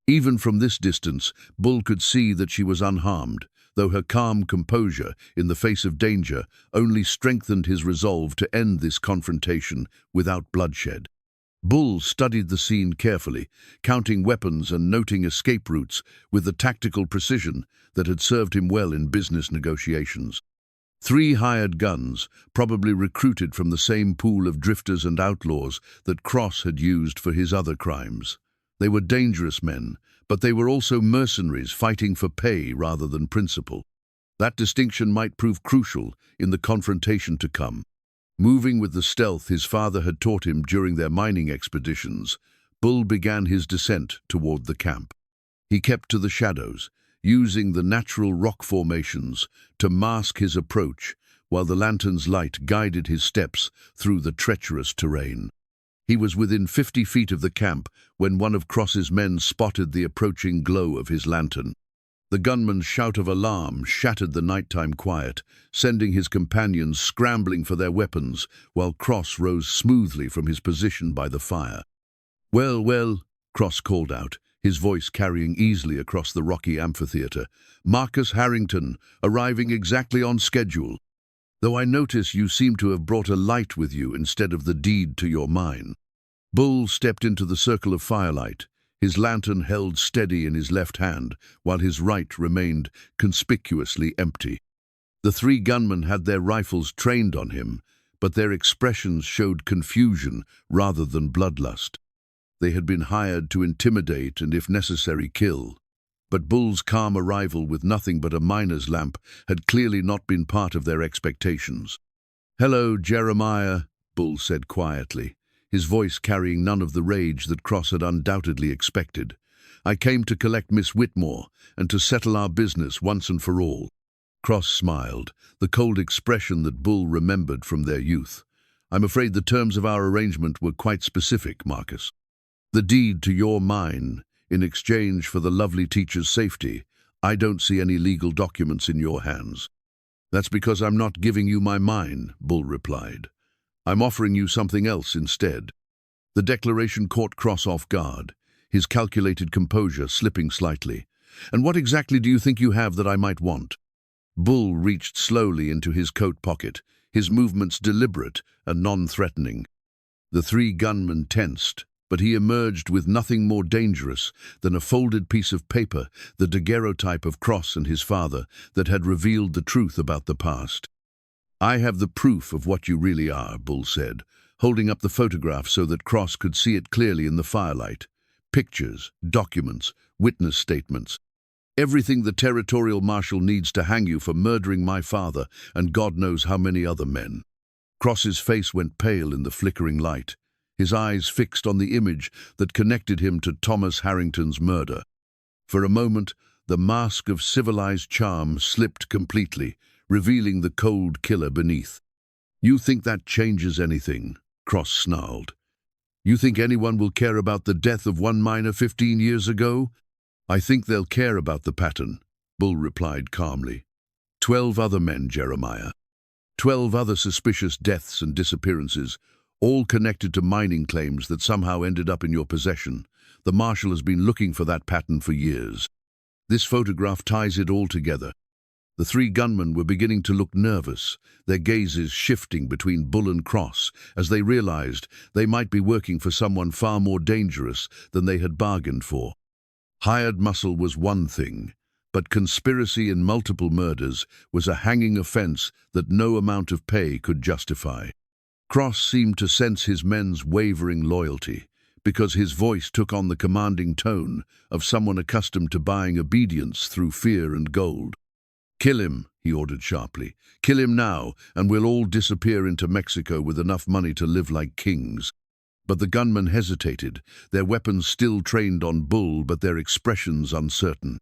Speaker 1: Even from this distance, Bull could see that she was unharmed, though her calm composure in the face of danger only strengthened his resolve to end this confrontation without bloodshed. Bull studied the scene carefully, counting weapons and noting escape routes with the tactical precision that had served him well in business negotiations. 3 hired guns, probably recruited from the same pool of drifters and outlaws that Cross had used for his other crimes. They were dangerous men, but they were also mercenaries fighting for pay rather than principle. That distinction might prove crucial in the confrontation to come. Moving with the stealth his father had taught him during their mining expeditions, Bull began his descent toward the camp. He kept to the shadows, using the natural rock formations to mask his approach, while the lantern's light guided his steps through the treacherous terrain. He was within 50 feet of the camp when one of Cross's men spotted the approaching glow of his lantern. The gunman's shout of alarm shattered the nighttime quiet, sending his companions scrambling for their weapons, while Cross rose smoothly from his position by the fire. "Well, well," Cross called out, his voice carrying easily across the rocky amphitheater. "Marcus Harrington, arriving exactly on schedule. Though I notice you seem to have brought a light with you instead of the deed to your mine." Bull stepped into the circle of firelight, his lantern held steady in his left hand, while his right remained conspicuously empty. The 3 gunmen had their rifles trained on him, but their expressions showed confusion rather than bloodlust. They had been hired to intimidate and, if necessary, kill. But Bull's calm arrival with nothing but a miner's lamp had clearly not been part of their expectations. "Hello, Jeremiah," Bull said quietly, his voice carrying none of the rage that Cross had undoubtedly expected. "I came to collect Miss Whitmore and to settle our business once and for all." Cross smiled, the cold expression that Bull remembered from their youth. "I'm afraid the terms of our arrangement were quite specific, Marcus. The deed to your mine, in exchange for the lovely teacher's safety. I don't see any legal documents in your hands." "That's because I'm not giving you my mine," Bull replied. "I'm offering you something else instead." The declaration caught Cross off guard, his calculated composure slipping slightly. "And what exactly do you think you have that I might want?" Bull reached slowly into his coat pocket, his movements deliberate and non-threatening. The 3 gunmen tensed, but he emerged with nothing more dangerous than a folded piece of paper, the daguerreotype of Cross and his father, that had revealed the truth about the past. "I have the proof of what you really are," Bull said, holding up the photograph so that Cross could see it clearly in the firelight. Pictures, documents, witness statements. Everything the territorial marshal needs to hang you for murdering my father and God knows how many other men. Cross's face went pale in the flickering light, his eyes fixed on the image that connected him to Thomas Harrington's murder. For a moment, the mask of civilized charm slipped completely, revealing the cold killer beneath. "You think that changes anything?" Cross snarled. "You think anyone will care about the death of one miner 15 years ago?" "I think they'll care about the pattern," Bull replied calmly. 12 other men, Jeremiah. 12 other suspicious deaths and disappearances, all connected to mining claims that somehow ended up in your possession. The marshal has been looking for that pattern for years. This photograph ties it all together. The 3 gunmen were beginning to look nervous, their gazes shifting between Bull and Cross as they realized they might be working for someone far more dangerous than they had bargained for. Hired muscle was one thing, but conspiracy in multiple murders was a hanging offense that no amount of pay could justify. Cross seemed to sense his men's wavering loyalty, because his voice took on the commanding tone of someone accustomed to buying obedience through fear and gold. "Kill him," he ordered sharply. "Kill him now, and we'll all disappear into Mexico with enough money to live like kings." But the gunmen hesitated, their weapons still trained on Bull, but their expressions uncertain.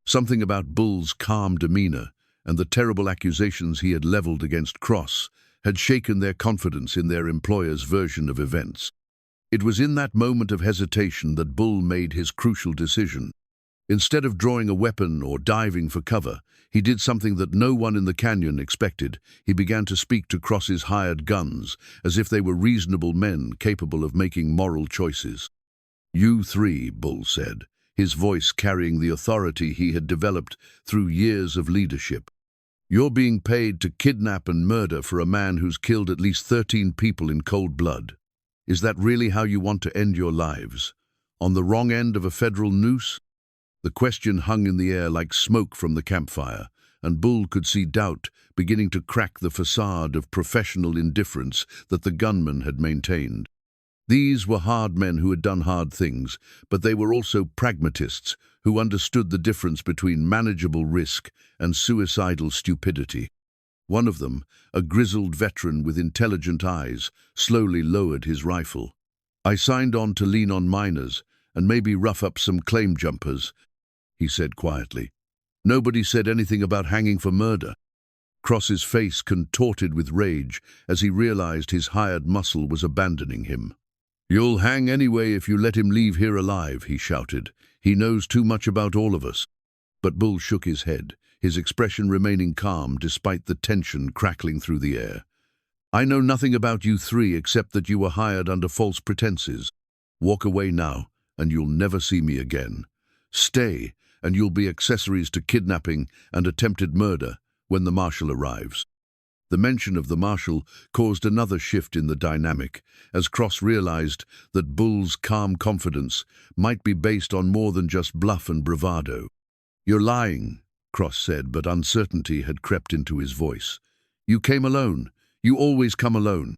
Speaker 1: Something about Bull's calm demeanor and the terrible accusations he had leveled against Cross had shaken their confidence in their employer's version of events. It was in that moment of hesitation that Bull made his crucial decision. Instead of drawing a weapon or diving for cover, he did something that no one in the canyon expected. He began to speak to Cross's hired guns, as if they were reasonable men capable of making moral choices. "You 3, Bull said, his voice carrying the authority he had developed through years of leadership. "You're being paid to kidnap and murder for a man who's killed at least 13 people in cold blood. Is that really how you want to end your lives? On the wrong end of a federal noose?" The question hung in the air like smoke from the campfire, and Bull could see doubt beginning to crack the facade of professional indifference that the gunmen had maintained. These were hard men who had done hard things, but they were also pragmatists who understood the difference between manageable risk and suicidal stupidity. One of them, a grizzled veteran with intelligent eyes, slowly lowered his rifle. "I signed on to lean on miners and maybe rough up some claim jumpers," he said quietly. "Nobody said anything about hanging for murder." Cross's face contorted with rage as he realized his hired muscle was abandoning him. "You'll hang anyway if you let him leave here alive," he shouted. "He knows too much about all of us." But Bull shook his head, his expression remaining calm despite the tension crackling through the air. "I know nothing about you 3 except that you were hired under false pretenses. Walk away now, and you'll never see me again. Stay, and you'll be accessories to kidnapping and attempted murder when the marshal arrives." The mention of the marshal caused another shift in the dynamic, as Cross realized that Bull's calm confidence might be based on more than just bluff and bravado. "You're lying," Cross said, but uncertainty had crept into his voice. "You came alone. You always come alone."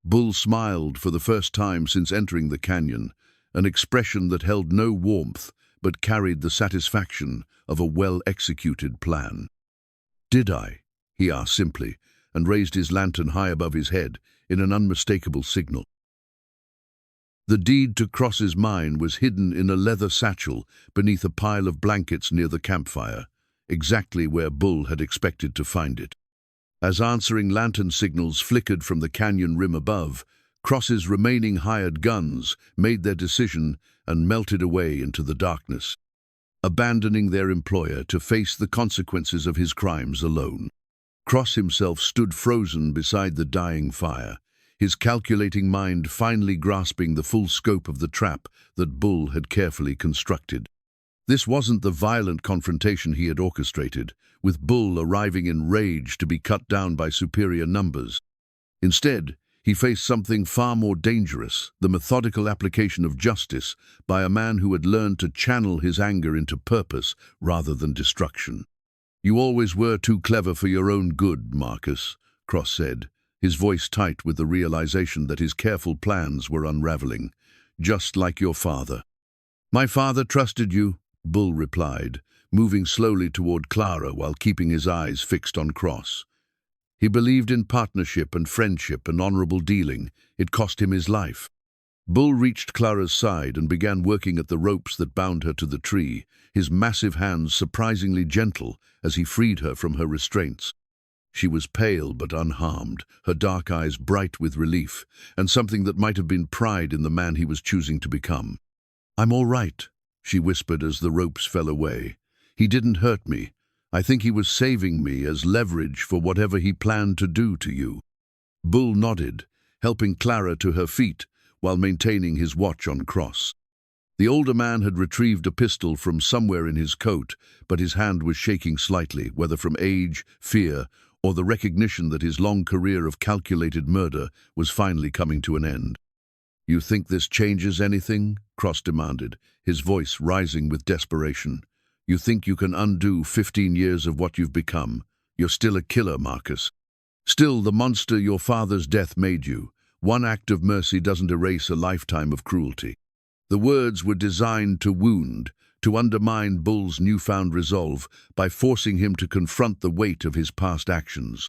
Speaker 1: Bull smiled for the first time since entering the canyon, an expression that held no warmth but carried the satisfaction of a well-executed plan. "Did I?" he asked simply, and raised his lantern high above his head in an unmistakable signal. The deed to Cross's mine was hidden in a leather satchel beneath a pile of blankets near the campfire, exactly where Bull had expected to find it. As answering lantern signals flickered from the canyon rim above, Cross's remaining hired guns made their decision and melted away into the darkness, abandoning their employer to face the consequences of his crimes alone. Cross himself stood frozen beside the dying fire, his calculating mind finally grasping the full scope of the trap that Bull had carefully constructed. This wasn't the violent confrontation he had orchestrated, with Bull arriving in rage to be cut down by superior numbers. Instead, he faced something far more dangerous, the methodical application of justice by a man who had learned to channel his anger into purpose rather than destruction. "You always were too clever for your own good, Marcus," Cross said, his voice tight with the realization that his careful plans were unraveling. Just like your father. My father trusted you, Bull replied, moving slowly toward Clara while keeping his eyes fixed on Cross. He believed in partnership and friendship and honorable dealing. It cost him his life. Bull reached Clara's side and began working at the ropes that bound her to the tree, his massive hands surprisingly gentle as he freed her from her restraints. She was pale but unharmed, her dark eyes bright with relief, and something that might have been pride in the man he was choosing to become. I'm all right, she whispered as the ropes fell away. He didn't hurt me. I think he was saving me as leverage for whatever he planned to do to you. Bull nodded, helping Clara to her feet while maintaining his watch on Cross. The older man had retrieved a pistol from somewhere in his coat, but his hand was shaking slightly, whether from age, fear, or the recognition that his long career of calculated murder was finally coming to an end. You think this changes anything? Cross demanded, his voice rising with desperation. You think you can undo 15 years of what you've become? You're still a killer, Marcus. Still the monster your father's death made you. One act of mercy doesn't erase a lifetime of cruelty. The words were designed to wound, to undermine Bull's newfound resolve by forcing him to confront the weight of his past actions.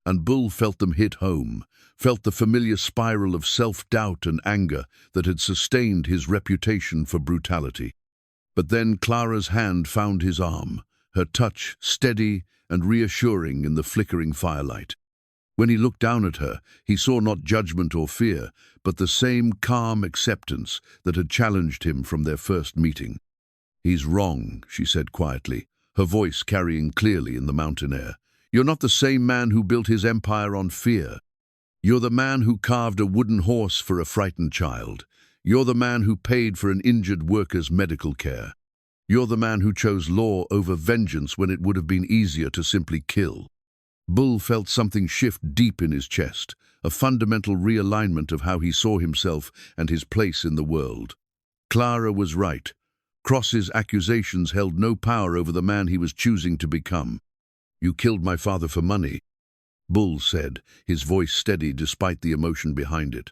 Speaker 1: And Bull felt them hit home, felt the familiar spiral of self-doubt and anger that had sustained his reputation for brutality. But then Clara's hand found his arm, her touch steady and reassuring in the flickering firelight. When he looked down at her, he saw not judgment or fear, but the same calm acceptance that had challenged him from their first meeting. He's wrong, she said quietly, her voice carrying clearly in the mountain air. You're not the same man who built his empire on fear. You're the man who carved a wooden horse for a frightened child. You're the man who paid for an injured worker's medical care. You're the man who chose law over vengeance when it would have been easier to simply kill. Bull felt something shift deep in his chest, a fundamental realignment of how he saw himself and his place in the world. Clara was right. Cross's accusations held no power over the man he was choosing to become. You killed my father for money, Bull said, his voice steady despite the emotion behind it.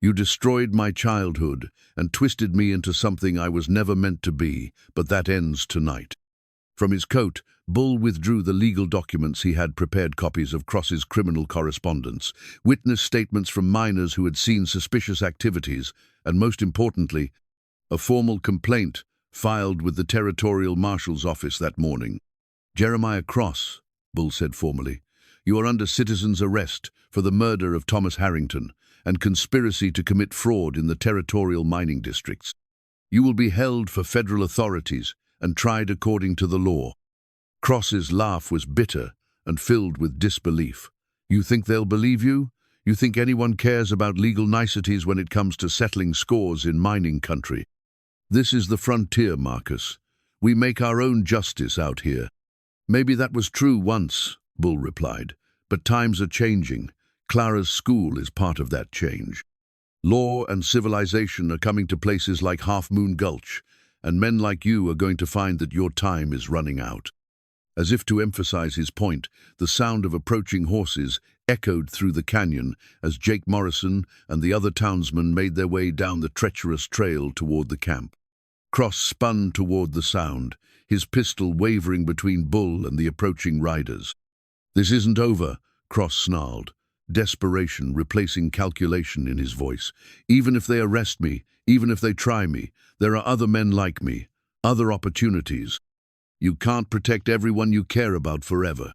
Speaker 1: You destroyed my childhood and twisted me into something I was never meant to be, but that ends tonight. From his coat, Bull withdrew the legal documents he had prepared copies of Cross's criminal correspondence, witness statements from minors who had seen suspicious activities, and most importantly, a formal complaint filed with the Territorial Marshal's office that morning. Jeremiah Cross, Bull said formally, you are under citizen's arrest for the murder of Thomas Harrington and conspiracy to commit fraud in the territorial mining districts. You will be held for federal authorities and tried according to the law. Cross's laugh was bitter and filled with disbelief. You think they'll believe you? You think anyone cares about legal niceties when it comes to settling scores in mining country? This is the frontier, Marcus. We make our own justice out here. Maybe that was true once, Bull replied, but times are changing. Clara's school is part of that change. Law and civilization are coming to places like Half-Moon Gulch, and men like you are going to find that your time is running out. As if to emphasize his point, the sound of approaching horses echoed through the canyon as Jake Morrison and the other townsmen made their way down the treacherous trail toward the camp. Cross spun toward the sound, his pistol wavering between Bull and the approaching riders. This isn't over, Cross snarled, desperation replacing calculation in his voice. Even if they arrest me, even if they try me, there are other men like me, other opportunities. You can't protect everyone you care about forever.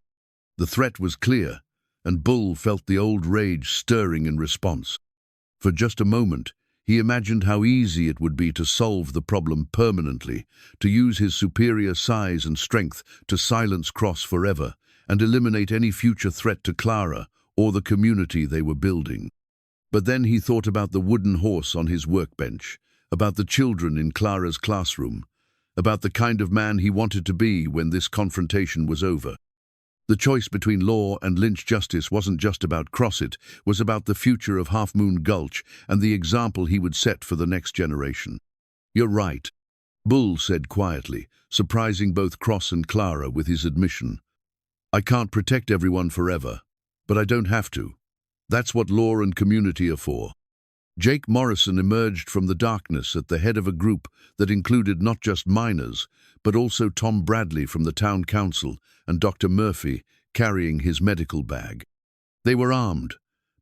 Speaker 1: The threat was clear, and Bull felt the old rage stirring in response. For just a moment, he imagined how easy it would be to solve the problem permanently, to use his superior size and strength to silence Cross forever and eliminate any future threat to Clara or the community they were building. But then he thought about the wooden horse on his workbench, about the children in Clara's classroom, about the kind of man he wanted to be when this confrontation was over. The choice between law and lynch justice wasn't just about Cross, it was about the future of Half-Moon Gulch and the example he would set for the next generation. You're right, Bull said quietly, surprising both Cross and Clara with his admission. I can't protect everyone forever, but I don't have to. That's what law and community are for. Jake Morrison emerged from the darkness at the head of a group that included not just miners, but also Tom Bradley from the town council and Dr. Murphy carrying his medical bag. They were armed,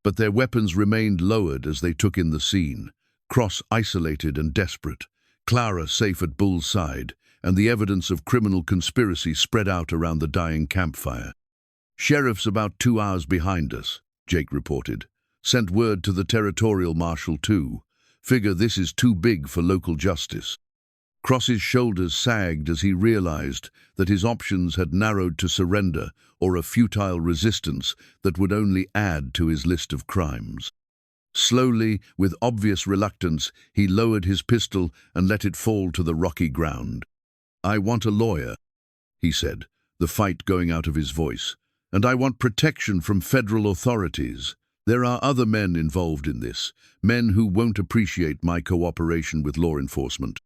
Speaker 1: but their weapons remained lowered as they took in the scene. Cross isolated and desperate, Clara safe at Bull's side, and the evidence of criminal conspiracy spread out around the dying campfire. "Sheriff's about 2 hours behind us," Jake reported. "Sent word to the territorial marshal too. Figure this is too big for local justice." Cross's shoulders sagged as he realized that his options had narrowed to surrender or a futile resistance that would only add to his list of crimes. Slowly, with obvious reluctance, he lowered his pistol and let it fall to the rocky ground. "I want a lawyer," he said, the fight going out of his voice. "And I want protection from federal authorities. There are other men involved in this, men who won't appreciate my cooperation with law enforcement."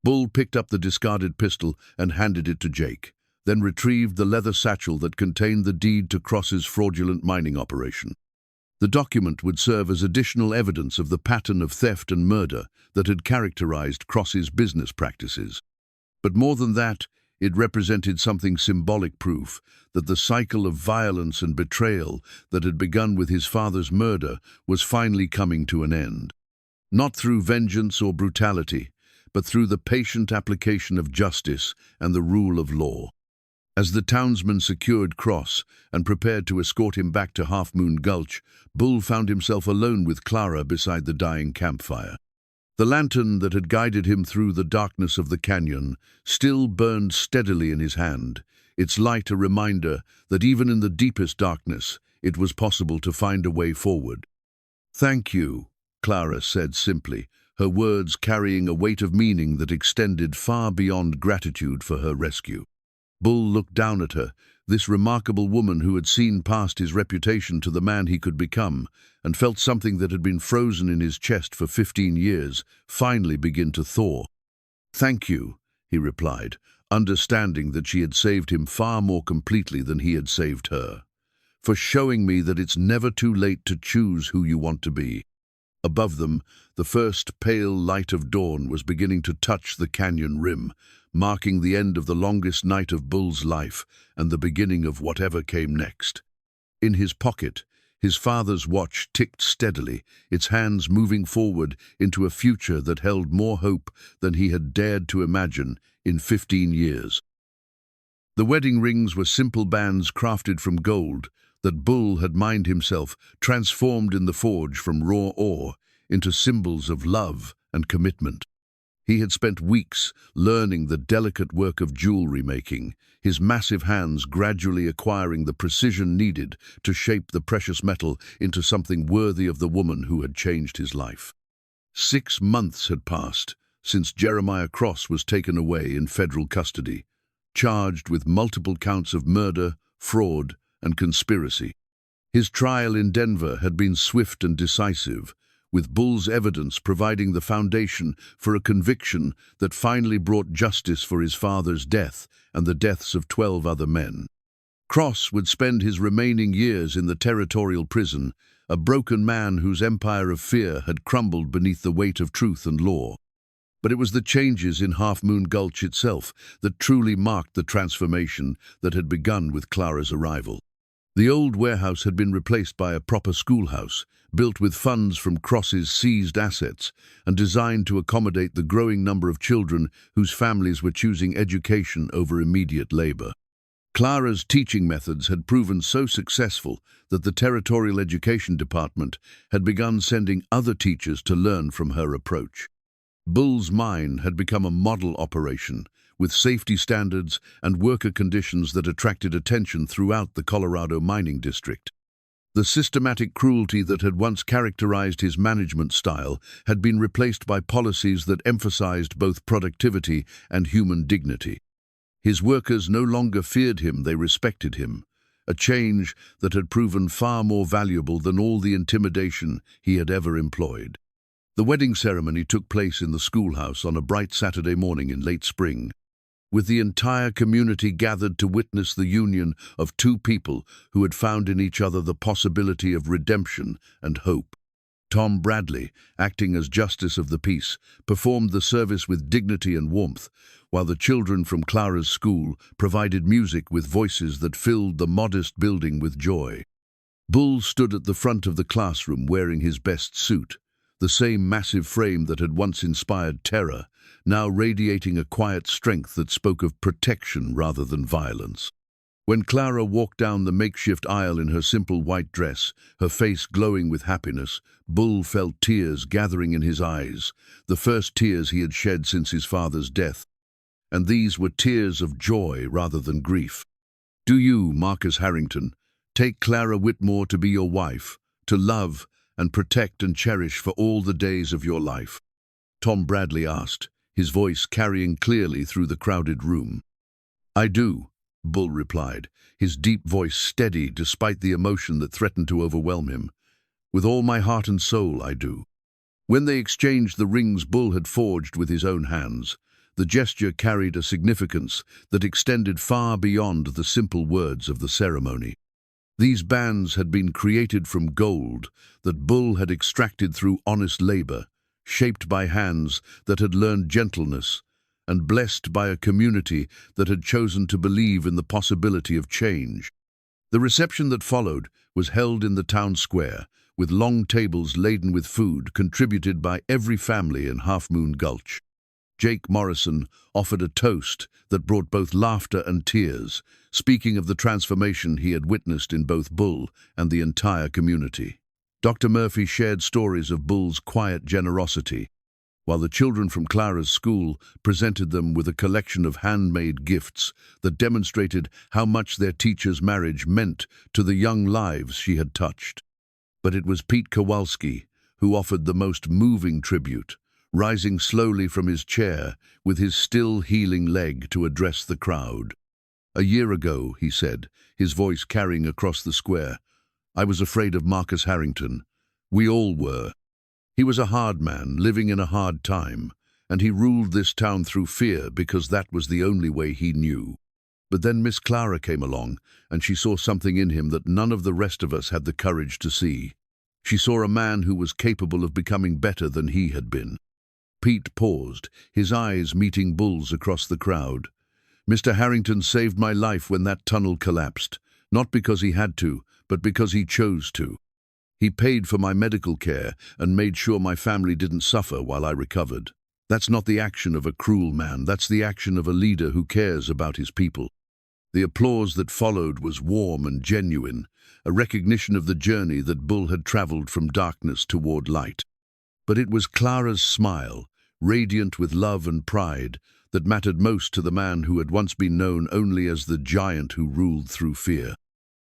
Speaker 1: Bull picked up the discarded pistol and handed it to Jake, then retrieved the leather satchel that contained the deed to Cross's fraudulent mining operation. The document would serve as additional evidence of the pattern of theft and murder that had characterized Cross's business practices. But more than that, it represented something symbolic proof that the cycle of violence and betrayal that had begun with his father's murder was finally coming to an end. Not through vengeance or brutality, but through the patient application of justice and the rule of law. As the townsmen secured Cross and prepared to escort him back to Half-Moon Gulch, Bull found himself alone with Clara beside the dying campfire. The lantern that had guided him through the darkness of the canyon still burned steadily in his hand, its light a reminder that even in the deepest darkness, it was possible to find a way forward. "Thank you," Clara said simply, her words carrying a weight of meaning that extended far beyond gratitude for her rescue. Bull looked down at her, this remarkable woman who had seen past his reputation to the man he could become, and felt something that had been frozen in his chest for 15 years finally begin to thaw. "Thank you," he replied, understanding that she had saved him far more completely than he had saved her, "for showing me that it's never too late to choose who you want to be." Above them, the first pale light of dawn was beginning to touch the canyon rim, marking the end of the longest night of Bull's life and the beginning of whatever came next. In his pocket, his father's watch ticked steadily, its hands moving forward into a future that held more hope than he had dared to imagine in 15 years. The wedding rings were simple bands crafted from gold that Bull had mined himself, transformed in the forge from raw ore into symbols of love and commitment. He had spent weeks learning the delicate work of jewelry making, his massive hands gradually acquiring the precision needed to shape the precious metal into something worthy of the woman who had changed his life. 6 months had passed since Jeremiah Cross was taken away in federal custody, charged with multiple counts of murder, fraud, and conspiracy. His trial in Denver had been swift and decisive, with Bull's evidence providing the foundation for a conviction that finally brought justice for his father's death and the deaths of 12 other men. Cross would spend his remaining years in the territorial prison, a broken man whose empire of fear had crumbled beneath the weight of truth and law. But it was the changes in Half-Moon Gulch itself that truly marked the transformation that had begun with Clara's arrival. The old warehouse had been replaced by a proper schoolhouse, built with funds from Cross's seized assets and designed to accommodate the growing number of children whose families were choosing education over immediate labor. Clara's teaching methods had proven so successful that the Territorial Education Department had begun sending other teachers to learn from her approach. Bull's mine had become a model operation, with safety standards and worker conditions that attracted attention throughout the Colorado mining district. The systematic cruelty that had once characterized his management style had been replaced by policies that emphasized both productivity and human dignity. His workers no longer feared him, they respected him, a change that had proven far more valuable than all the intimidation he had ever employed. The wedding ceremony took place in the schoolhouse on a bright Saturday morning in late spring. with the entire community gathered to witness the union of two people who had found in each other the possibility of redemption and hope. Tom Bradley, acting as justice of the peace, performed the service with dignity and warmth, while the children from Clara's school provided music with voices that filled the modest building with joy. Bull stood at the front of the classroom wearing his best suit, the same massive frame that had once inspired terror, now radiating a quiet strength that spoke of protection rather than violence. When Clara walked down the makeshift aisle in her simple white dress, her face glowing with happiness, Bull felt tears gathering in his eyes, the first tears he had shed since his father's death. And these were tears of joy rather than grief. Do you, Marcus Harrington, take Clara Whitmore to be your wife, to love and protect and cherish for all the days of your life? Tom Bradley asked, his voice carrying clearly through the crowded room. I do, Bull replied, his deep voice steady despite the emotion that threatened to overwhelm him. With all my heart and soul, I do. When they exchanged the rings Bull had forged with his own hands, the gesture carried a significance that extended far beyond the simple words of the ceremony. These bands had been created from gold that Bull had extracted through honest labor, shaped by hands that had learned gentleness, and blessed by a community that had chosen to believe in the possibility of change. The reception that followed was held in the town square, with long tables laden with food contributed by every family in Half-Moon Gulch. Jake Morrison offered a toast that brought both laughter and tears, speaking of the transformation he had witnessed in both Bull and the entire community. Dr. Murphy shared stories of Bull's quiet generosity, while the children from Clara's school presented them with a collection of handmade gifts that demonstrated how much their teacher's marriage meant to the young lives she had touched. But it was Pete Kowalski who offered the most moving tribute, rising slowly from his chair with his still healing leg to address the crowd. A year ago, he said, his voice carrying across the square, I was afraid of Marcus Harrington. We all were. He was a hard man, living in a hard time, and he ruled this town through fear because that was the only way he knew. But then Miss Clara came along, and she saw something in him that none of the rest of us had the courage to see. She saw a man who was capable of becoming better than he had been. Pete paused, his eyes meeting Bull's across the crowd. Mr. Harrington saved my life when that tunnel collapsed, not because he had to, but because he chose to. He paid for my medical care and made sure my family didn't suffer while I recovered. That's not the action of a cruel man, that's the action of a leader who cares about his people. The applause that followed was warm and genuine, a recognition of the journey that Bull had traveled from darkness toward light. But it was Clara's smile, radiant with love and pride, that mattered most to the man who had once been known only as the giant who ruled through fear.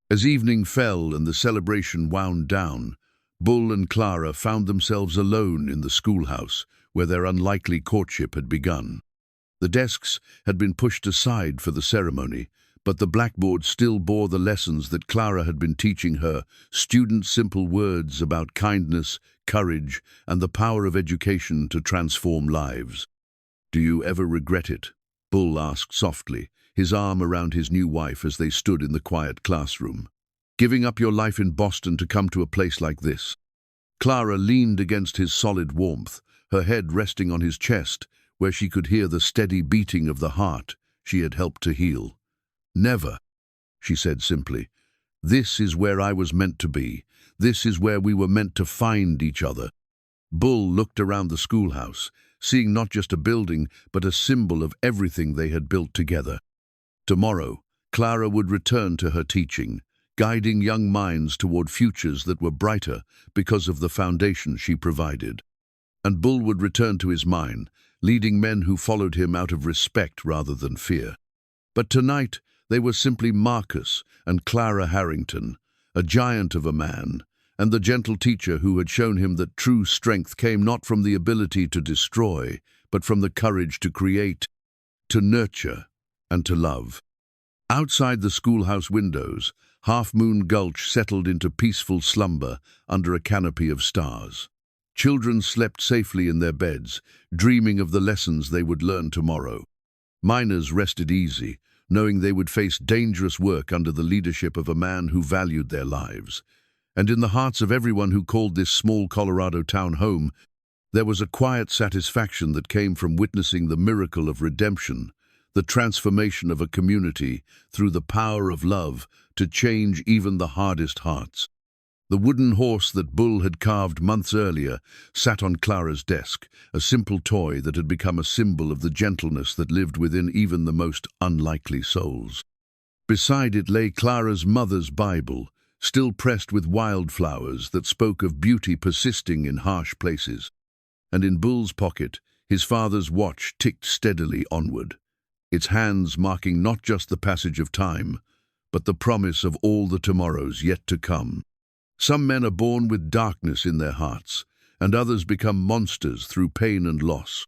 Speaker 1: As evening fell and the celebration wound down, Bull and Clara found themselves alone in the schoolhouse where their unlikely courtship had begun. The desks had been pushed aside for the ceremony, but the blackboard still bore the lessons that Clara had been teaching her, student simple words about kindness, courage, and the power of education to transform lives. Do you ever regret it? Bull asked softly, his arm around his new wife as they stood in the quiet classroom. Giving up your life in Boston to come to a place like this? Clara leaned against his solid warmth, her head resting on his chest, where she could hear the steady beating of the heart she had helped to heal. Never, she said simply. This is where I was meant to be. This is where we were meant to find each other. Bull looked around the schoolhouse, seeing not just a building, but a symbol of everything they had built together. Tomorrow, Clara would return to her teaching, guiding young minds toward futures that were brighter because of the foundation she provided. And Bull would return to his mine, leading men who followed him out of respect rather than fear. But tonight, they were simply Marcus and Clara Harrington, a giant of a man, and the gentle teacher who had shown him that true strength came not from the ability to destroy, but from the courage to create, to nurture, and to love. Outside the schoolhouse windows, Half-Moon Gulch settled into peaceful slumber under a canopy of stars. Children slept safely in their beds, dreaming of the lessons they would learn tomorrow. Miners rested easy, knowing they would face dangerous work under the leadership of a man who valued their lives. And in the hearts of everyone who called this small Colorado town home, there was a quiet satisfaction that came from witnessing the miracle of redemption, the transformation of a community through the power of love to change even the hardest hearts. The wooden horse that Bull had carved months earlier sat on Clara's desk, a simple toy that had become a symbol of the gentleness that lived within even the most unlikely souls. Beside it lay Clara's mother's Bible, still pressed with wildflowers that spoke of beauty persisting in harsh places. And in Bull's pocket, his father's watch ticked steadily onward, its hands marking not just the passage of time, but the promise of all the tomorrows yet to come. Some men are born with darkness in their hearts, and others become monsters through pain and loss.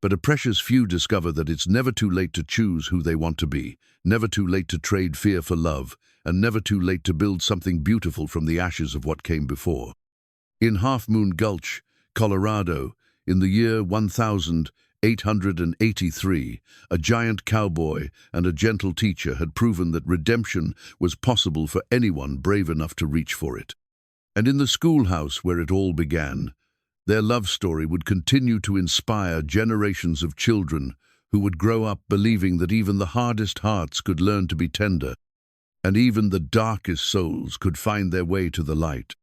Speaker 1: But a precious few discover that it's never too late to choose who they want to be, never too late to trade fear for love, and never too late to build something beautiful from the ashes of what came before. In Half-Moon Gulch, Colorado, in the year 1883, a giant cowboy and a gentle teacher had proven that redemption was possible for anyone brave enough to reach for it. And in the schoolhouse where it all began, their love story would continue to inspire generations of children who would grow up believing that even the hardest hearts could learn to be tender, and even the darkest souls could find their way to the light.